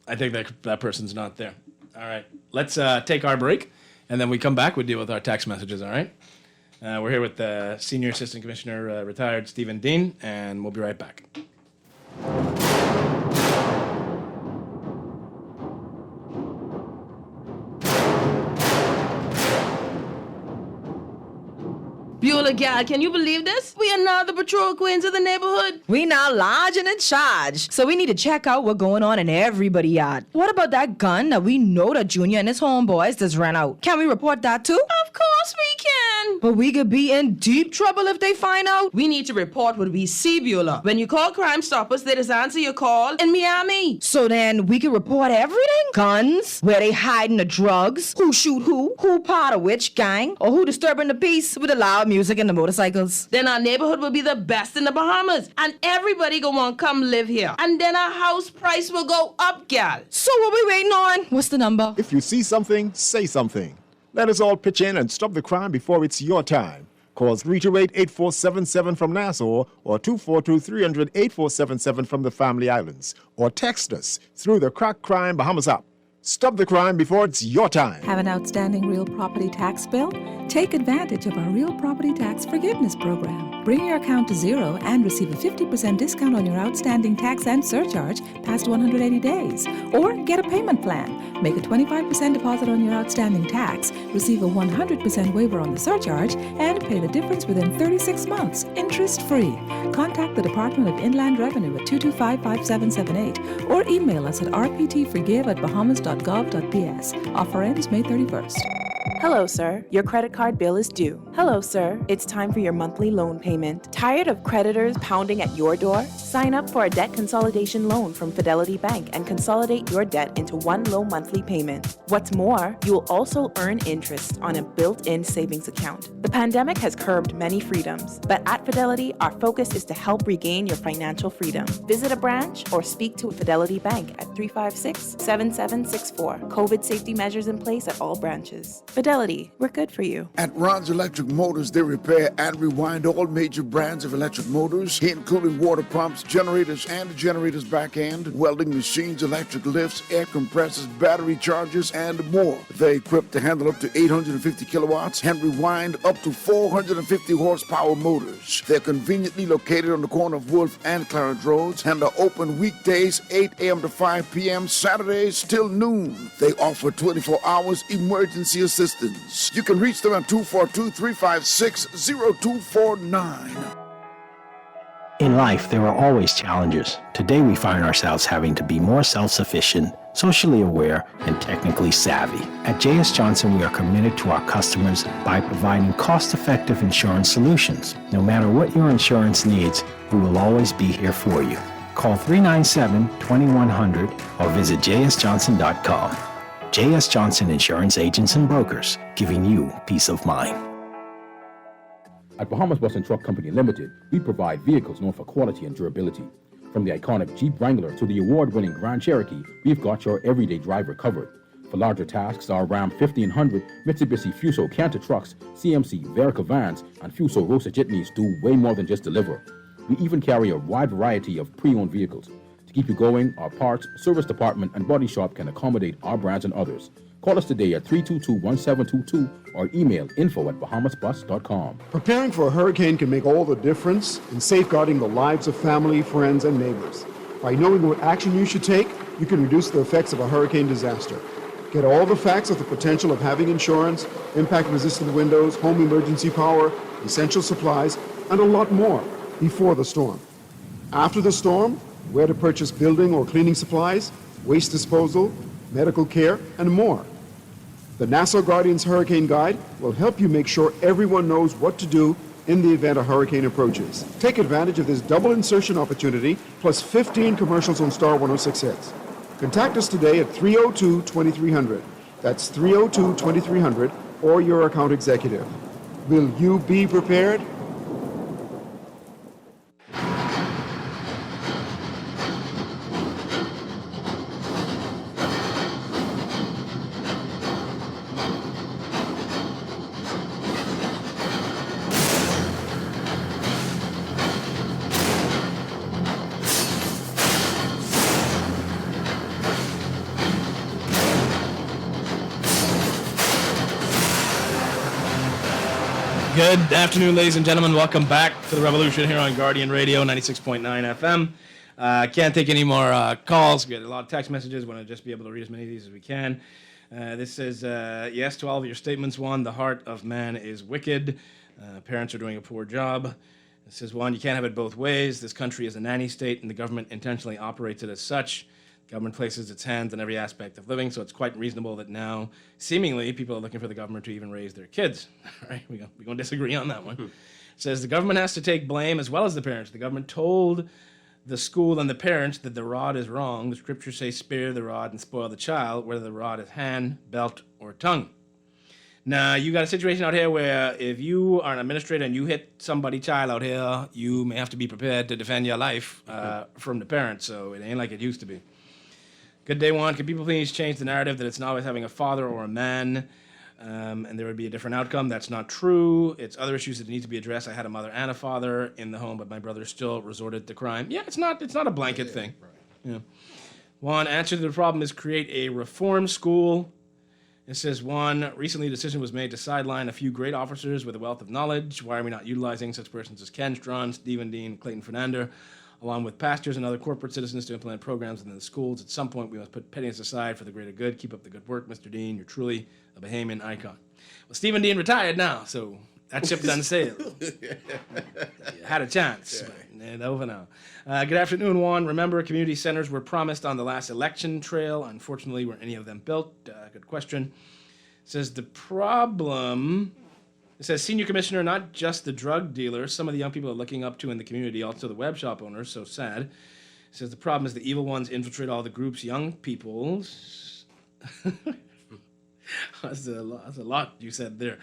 I think that person's not there. All right. Let's take our break, and then we come back. We deal with our text messages. All right. We're here with Senior Assistant Commissioner, retired Stephen Dean, and we'll be right back. Beulah, gal, can you believe this? We are now the patrol queens of the neighborhood. We now large and in charge. So we need to check out what's going on in everybody's yard. What about that gun that we know that Junior and his homeboys just ran out? Can we report that too? Of course we can. But we could be in deep trouble if they find out. We need to report what we see, Beulah. When you call Crime Stoppers, they just answer your call in Miami. So then we can report everything? Guns, where they hiding the drugs, who shoot who part of which gang, or who disturbing the peace with the loud music and the motorcycles. Then our neighborhood will be the best in the Bahamas, and everybody gonna want to come live here. And then our house price will go up, gal. So what we waiting on? What's the number? If you see something, say something. Let us all pitch in and stop the crime before it's your time. Call 328-8477 from Nassau or 242-300-8477 from the Family Islands. Or text us through the Crack Crime Bahamas app. Stop the crime before it's your time. Have an outstanding real property tax bill? Take advantage of our Real Property Tax Forgiveness Program. Bring your account to zero and receive a 50% discount on your outstanding tax and surcharge past 180 days. Or get a payment plan. Make a 25% deposit on your outstanding tax, receive a 100% waiver on the surcharge, and pay the difference within 36 months, interest-free. Contact the Department of Inland Revenue at 225-5778 or email us at rptforgive@bahamas.gov.ps. Offer ends May 31st. Hello, sir. Your credit card bill is due. Hello, sir. It's time for your monthly loan payment. Tired of creditors pounding at your door? Sign up for a debt consolidation loan from Fidelity Bank and consolidate your debt into one low monthly payment. What's more, you will also earn interest on a built-in savings account. The pandemic has curbed many freedoms, but at Fidelity, our focus is to help regain your financial freedom. Visit a branch or speak to a Fidelity Bank at 356-7764. COVID safety measures in place at all branches. Fidelity, we're good for you. At Ron's Electric Motors, they repair and rewind all major brands of electric motors, including water pumps, generators and the generator's back end, welding machines, electric lifts, air compressors, battery chargers, and more. They're equipped to handle up to 850 kilowatts and rewind up to 450 horsepower motors. They're conveniently located on the corner of Wolf and Clarence Roads and are open weekdays 8 a.m. to 5 p.m., Saturdays till noon. They offer 24 hours emergency assistance. You can reach them at 242-356-0249. In life, there are always challenges. Today, we find ourselves having to be more self-sufficient, socially aware, and technically savvy. At J.S. Johnson, we are committed to our customers by providing cost-effective insurance solutions. No matter what your insurance needs, we will always be here for you. Call 397-2100 or visit jsjohnson.com. J.S. Johnson Insurance Agents and Brokers, giving you peace of mind. At Bahamas Bus and Truck Company Limited, we provide vehicles known for quality and durability. From the iconic Jeep Wrangler to the award-winning Grand Cherokee, we've got your everyday driver covered. For larger tasks, our Ram 1500, Mitsubishi Fuso Canter trucks, CMC Verica vans, and Fuso Rosa jitneys do way more than just deliver. We even carry a wide variety of pre-owned vehicles. To keep you going, our parts, service department, and body shop can accommodate our brands and others. Call us today at 322-1722 or email info@bahamasbus.com. Preparing for a hurricane can make all the difference in safeguarding the lives of family, friends, and neighbors. By knowing what action you should take, you can reduce the effects of a hurricane disaster. Get all the facts of the potential of having insurance, impact-resistant windows, home emergency power, essential supplies, and a lot more before the storm. After the storm, where to purchase building or cleaning supplies, waste disposal, medical care, and more. The Nassau Guardians Hurricane Guide will help you make sure everyone knows what to do in the event a hurricane approaches. Take advantage of this double insertion opportunity, plus 15 commercials on Star 106 hits. Contact us today at 302-2300. That's 302-2300, or your account executive. Will you be prepared? Good afternoon, ladies and gentlemen. Welcome back to the Revolution here on Guardian Radio 96.9 FM. Can't take any more calls. We get a lot of text messages. Want to just be able to read as many of these as we can. This says, yes to all of your statements, Juan. The heart of man is wicked. Parents are doing a poor job. It says, Juan, you can't have it both ways. This country is a nanny state, and the government intentionally operates it as such. Government places its hands on every aspect of living, so it's quite reasonable that now, seemingly, people are looking for the government to even raise their kids. All right, we're going to disagree on that one. It says the government has to take blame as well as the parents. The government told the school and the parents that the rod is wrong. The scriptures say spare the rod and spoil the child, whether the rod is hand, belt, or tongue. Now, you got a situation out here where if you are an administrator and you hit somebody child out here, you may have to be prepared to defend your life from the parents, so it ain't like it used to be. Good day, Juan. Can people please change the narrative that it's not always having a father or a man, and there would be a different outcome? That's not true. It's other issues that need to be addressed. I had a mother and a father in the home, but my brother still resorted to crime. Yeah, it's not a blanket thing. Right. Yeah. Juan, answer to the problem is create a reform school. It says, Juan, recently a decision was made to sideline a few great officers with a wealth of knowledge. Why are we not utilizing such persons as Ken Strawn, Stephen Dean, Clayton Fernander, along with pastors and other corporate citizens to implement programs within the schools? At some point, we must put pettiness aside for the greater good. Keep up the good work, Mr. Dean. You're truly a Bahamian icon. Well, Stephen Dean retired now, so that ship done sailed. Had a chance, but over now. Good afternoon, Juan. Remember, community centers were promised on the last election trail. Unfortunately, were any of them built? Good question. It says the problem... It says, Senior Commissioner, not just the drug dealers, some of the young people are looking up to in the community, also the web shop owners, so sad. It says the problem is the evil ones infiltrate all the groups, young people's. That's a lot you said there.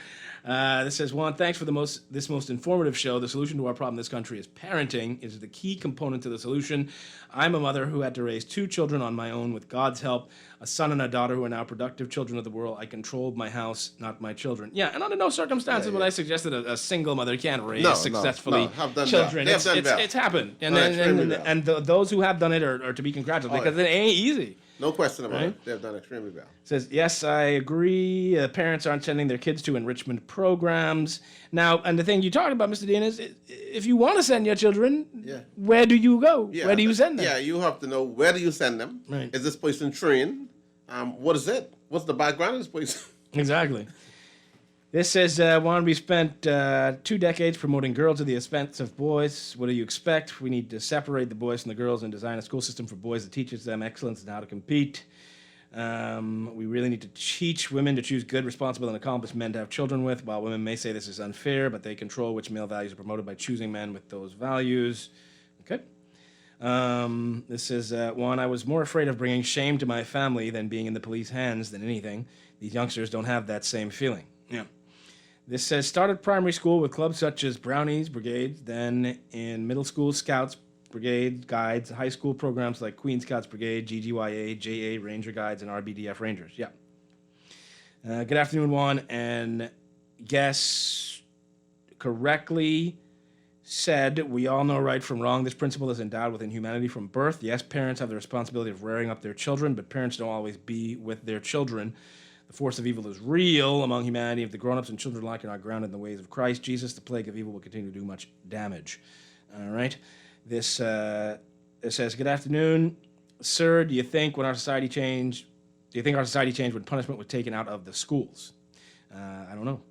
This says, Juan, thanks for this most informative show. The solution to our problem in this country is parenting. Is the key component to the solution. I'm a mother who had to raise 2 children on my own with God's help, a son and a daughter who are now productive children of the world. I controlled my house, not my children. Yeah, and under no circumstances would I suggest that a single mother can't raise successfully children. It's happened. And those who have done it are to be congratulated because it ain't easy. No question about it. They've done extremely well. Says, yes, I agree. Parents aren't sending their kids to enrichment programs. Now, and the thing you talked about, Mr. Dean, is if you want to send your children, where do you go? Where do you send them? Yeah, you have to know where do you send them. Right. Is this person trained? What is it? What's the background of this person? Exactly. This says, Juan, we spent 2 decades promoting girls at the expense of boys. What do you expect? We need to separate the boys from the girls and design a school system for boys that teaches them excellence and how to compete. We really need to teach women to choose good, responsible, and accomplished men to have children with. While women may say this is unfair, but they control which male values are promoted by choosing men with those values. Okay. This says, Juan, I was more afraid of bringing shame to my family than being in the police hands than anything. These youngsters don't have that same feeling. Yeah. This says, started primary school with clubs such as Brownies, Brigades, then in middle school, Scouts, Brigade, Guides, high school programs like Queen Scouts Brigade, GGYA, JA, Ranger Guides, and RBDF Rangers. Yeah. Good afternoon, Juan, and guess correctly said, we all know right from wrong. This principle is endowed within humanity from birth. Yes, parents have the responsibility of rearing up their children, but parents don't always be with their children. The force of evil is real among humanity. If the grown-ups and children alike are not grounded in the ways of Christ Jesus, the plague of evil will continue to do much damage. All right. This it says, good afternoon, sir. Do you think our society changed when punishment was taken out of the schools? I don't know.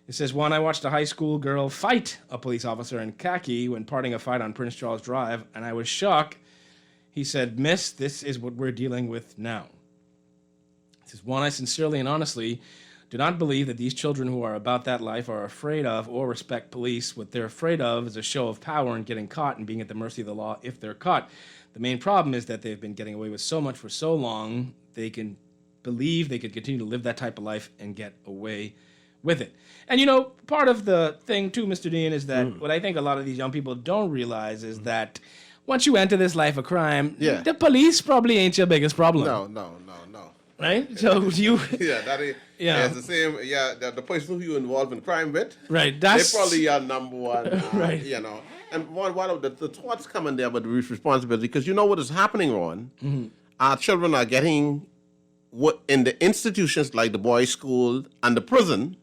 It says, Juan, I watched a high school girl fight a police officer in khaki when parting a fight on Prince Charles Drive, and I was shocked. He said, Miss, this is what we're dealing with now. It says, Juan, I sincerely and honestly do not believe that these children who are about that life are afraid of or respect police. What they're afraid of is a show of power and getting caught and being at the mercy of the law if they're caught. The main problem is that they've been getting away with so much for so long, they can believe they could continue to live that type of life and get away with it. And, part of the thing, too, Mr. Dean, is that what I think a lot of these young people don't realize is that once you enter this life of crime, the police probably ain't your biggest problem. No. Right? So you... that is... Yeah, it's the same. Yeah, the person who you involved in crime with, right? They probably are number one, right? And one of the thoughts coming there about the responsibility, because you know what is happening, Ron. Mm-hmm. Our children are getting what in the institutions like the boys' school and the prison,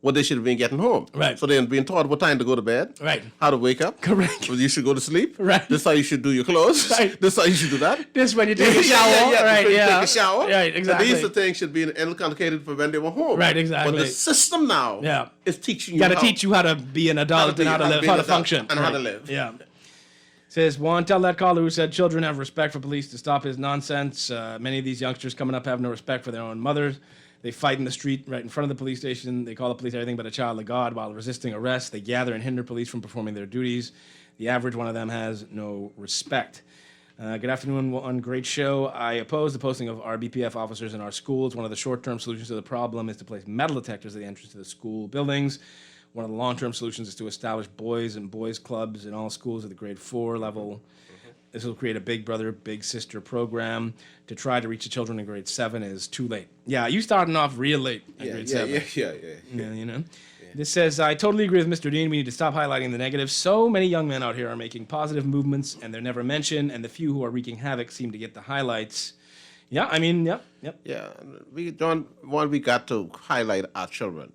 what they should have been getting home. Right. So they're being taught what time to go to bed. Right. How to wake up. Correct. Well, you should go to sleep. Right. This is how you should do your clothes. Right. This is how you should do that. This when you take a shower. Right, before you yeah. take a shower. Right, exactly. And these are things should be inculcated for when they were home. Right, exactly. But the system now is teaching you Got to teach you how to be an adult and how to live, how to function. And how to live. Yeah. Says, Juan, tell that caller who said children have respect for police to stop his nonsense. Many of these youngsters coming up have no respect for their own mothers. They fight in the street right in front of the police station. They call the police everything but a child of God while resisting arrest. They gather and hinder police from performing their duties. The average one of them has no respect. Good afternoon, on great show. I oppose the posting of our BPF officers in our schools. One of the short-term solutions to the problem is to place metal detectors at the entrance to the school buildings. One of the long-term solutions is to establish boys and boys clubs in all schools at the grade 4 level. This will create a big brother, big sister program. To try to reach the children in grade 7 is too late. Yeah, you starting off real late in grade 7. Yeah. You know. This says, I totally agree with Mr. Dean. We need to stop highlighting the negatives. So many young men out here are making positive movements, and they're never mentioned, and the few who are wreaking havoc seem to get the highlights. Yeah, I mean, yep. Yeah, we got to highlight our children,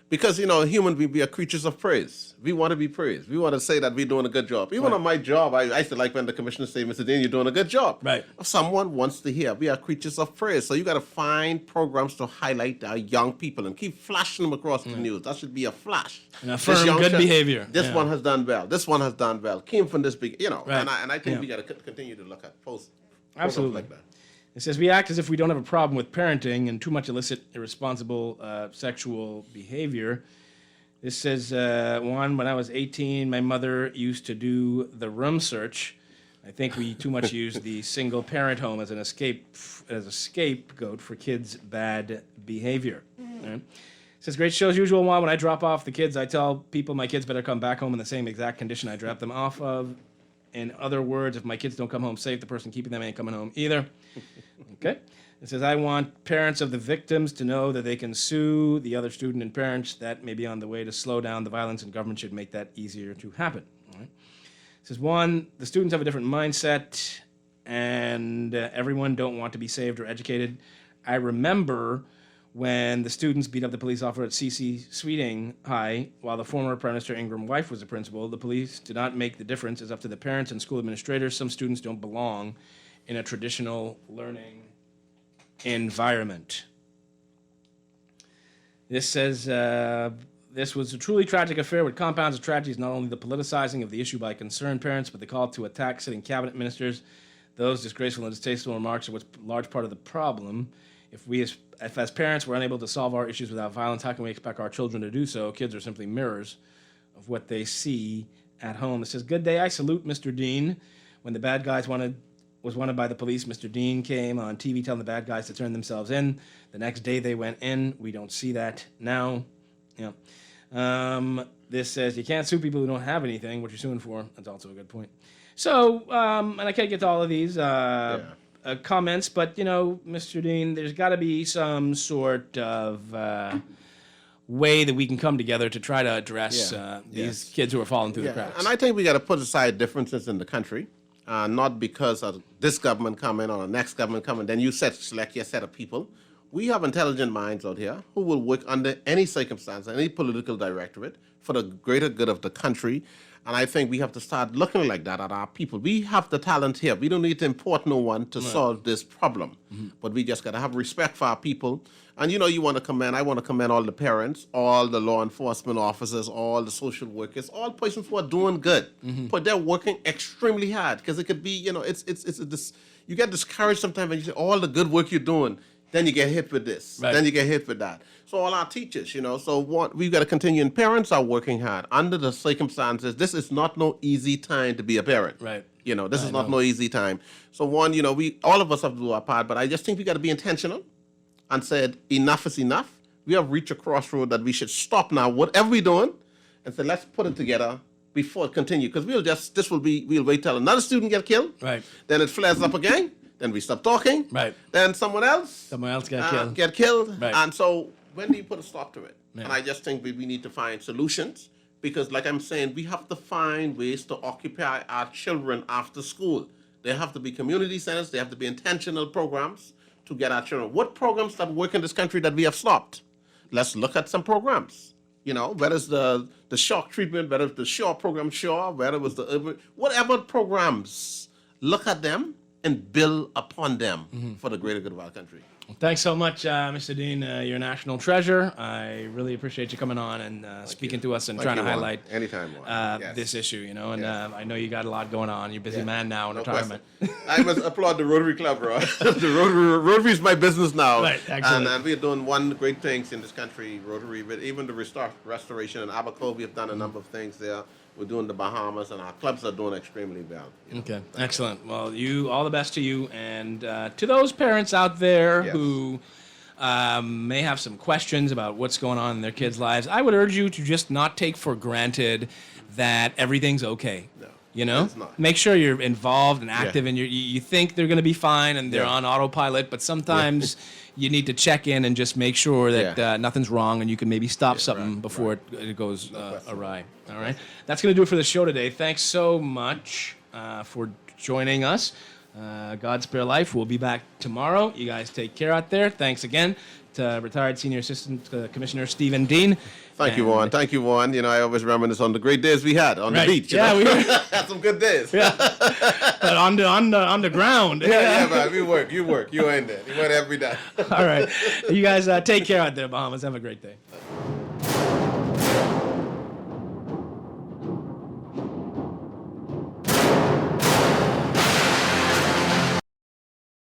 because, human beings, we are creatures of praise. We want to be praised. We want to say that we're doing a good job. Even on my job, I used to like when the commissioner said, Mr. Dean, you're doing a good job. Right. Someone wants to hear. We are creatures of praise. So you got to find programs to highlight our young people and keep flashing them across the news. That should be a flash. And affirm good behavior. This one has done well. This one has done well. Came from this big, Right. and I think we got to continue to look at posts. Absolutely. Like that. It says, we act as if we don't have a problem with parenting and too much illicit, irresponsible sexual behavior. This says, Juan, when I was 18, my mother used to do the room search. I think we too much use the single parent home as a scapegoat for kids' bad behavior. Right? It says, great show as usual, Juan. When I drop off the kids, I tell people my kids better come back home in the same exact condition I dropped them off of. In other words, if my kids don't come home safe, the person keeping them ain't coming home either. Okay. It says, I want parents of the victims to know that they can sue the other student and parents. That may be on the way to slow down the violence, and government should make that easier to happen. All right. It says, one, the students have a different mindset, and everyone don't want to be saved or educated. I remember when the students beat up the police officer at C.C. Sweeting High while the former Prime Minister Ingram wife was the principal. The police did not make the difference. It's up to the parents and school administrators. Some students don't belong in a traditional learning environment. This says, this was a truly tragic affair with compounds of tragedies, not only the politicizing of the issue by concerned parents, but the call to attack sitting cabinet ministers. Those disgraceful and distasteful remarks are what's a large part of the problem. If as parents we're unable to solve our issues without violence, how can we expect our children to do so? Kids are simply mirrors of what they see at home. It says, good day, I salute Mr. Dean. When the bad guys was wanted by the police, Mr. Dean came on TV telling the bad guys to turn themselves in. The next day they went in. We don't see that now. Yeah. This says, you can't sue people who don't have anything. What you're suing for. That's also a good point. So, and I can't get to all of these comments, but, Mr. Dean, there's got to be some sort of way that we can come together to try to address these kids who are falling through the cracks. And I think we got to put aside differences in the country. Not because of this government coming or the next government coming, then you select your set of people. We have intelligent minds out here who will work under any circumstance, any political directorate for the greater good of the country. And I think we have to start looking like that at our people. We have the talent here. We don't need to import no one to solve this problem. Mm-hmm. But we just got to have respect for our people. And you want to commend, I want to commend all the parents, all the law enforcement officers, all the social workers, all persons who are doing good. Mm-hmm. But they're working extremely hard because it could be, you get discouraged sometimes when you say all the good work you're doing, then you get hit with this, then you get hit with that. So all our teachers, we've got to continue. And parents are working hard under the circumstances. This is not no easy time to be a parent. Right. This is not no easy time. So all of us have to do our part, but I just think we got to be intentional and said enough is enough. We have reached a crossroad that we should stop now, whatever we're doing, and say let's put it together before it continues. Because we'll wait till another student get killed. Right. Then it flares up again. Then we stop talking. Right. Then someone else get killed. Right. And so when do you put a stop to it? Yeah. And I just think we need to find solutions because, like I'm saying, we have to find ways to occupy our children after school. There have to be community centers. There have to be intentional programs to get our children. What programs that work in this country that we have stopped? let's look at some programs. You know, whether it's the shock treatment, whether it's the Shaw program, whether it was the whatever programs, look at them and build upon them for the greater good of our country. Well, thanks so much, Mr. Dean. You're a national treasure. I really appreciate you coming on and speaking to us and trying to highlight this issue, you know. And I know you got a lot going on. You're a busy man now in retirement. I must applaud the Rotary Club, bro. The Rotary is my business now. Right, excellent. And we're doing one great things in this country, Rotary, but even the restoration in Abaco, we've done a number of things there. We're doing the Bahamas, and our clubs are doing extremely well. Okay, excellent. Well, all the best to you, and to those parents out there who may have some questions about what's going on in their kids' lives, I would urge you to just not take for granted that everything's okay. No, you know, it's not. Make sure you're involved and active, and you think they're going to be fine and they're on autopilot, but sometimes you need to check in and just make sure that nothing's wrong, and you can maybe stop something before it goes awry. All right, that's going to do it for the show today. Thanks so much for joining us. God spare life. We'll be back tomorrow. You guys take care out there. Thanks again to retired Senior Assistant Commissioner Stephen Dean. Thank you, Juan. Thank you, Juan. You know, I always reminisce on the great days we had on the beach. Yeah, we had some good days. But on the ground. Yeah, man. We work. You work. You ain't there. You went every day. All right. You guys take care out there, Bahamas. Have a great day.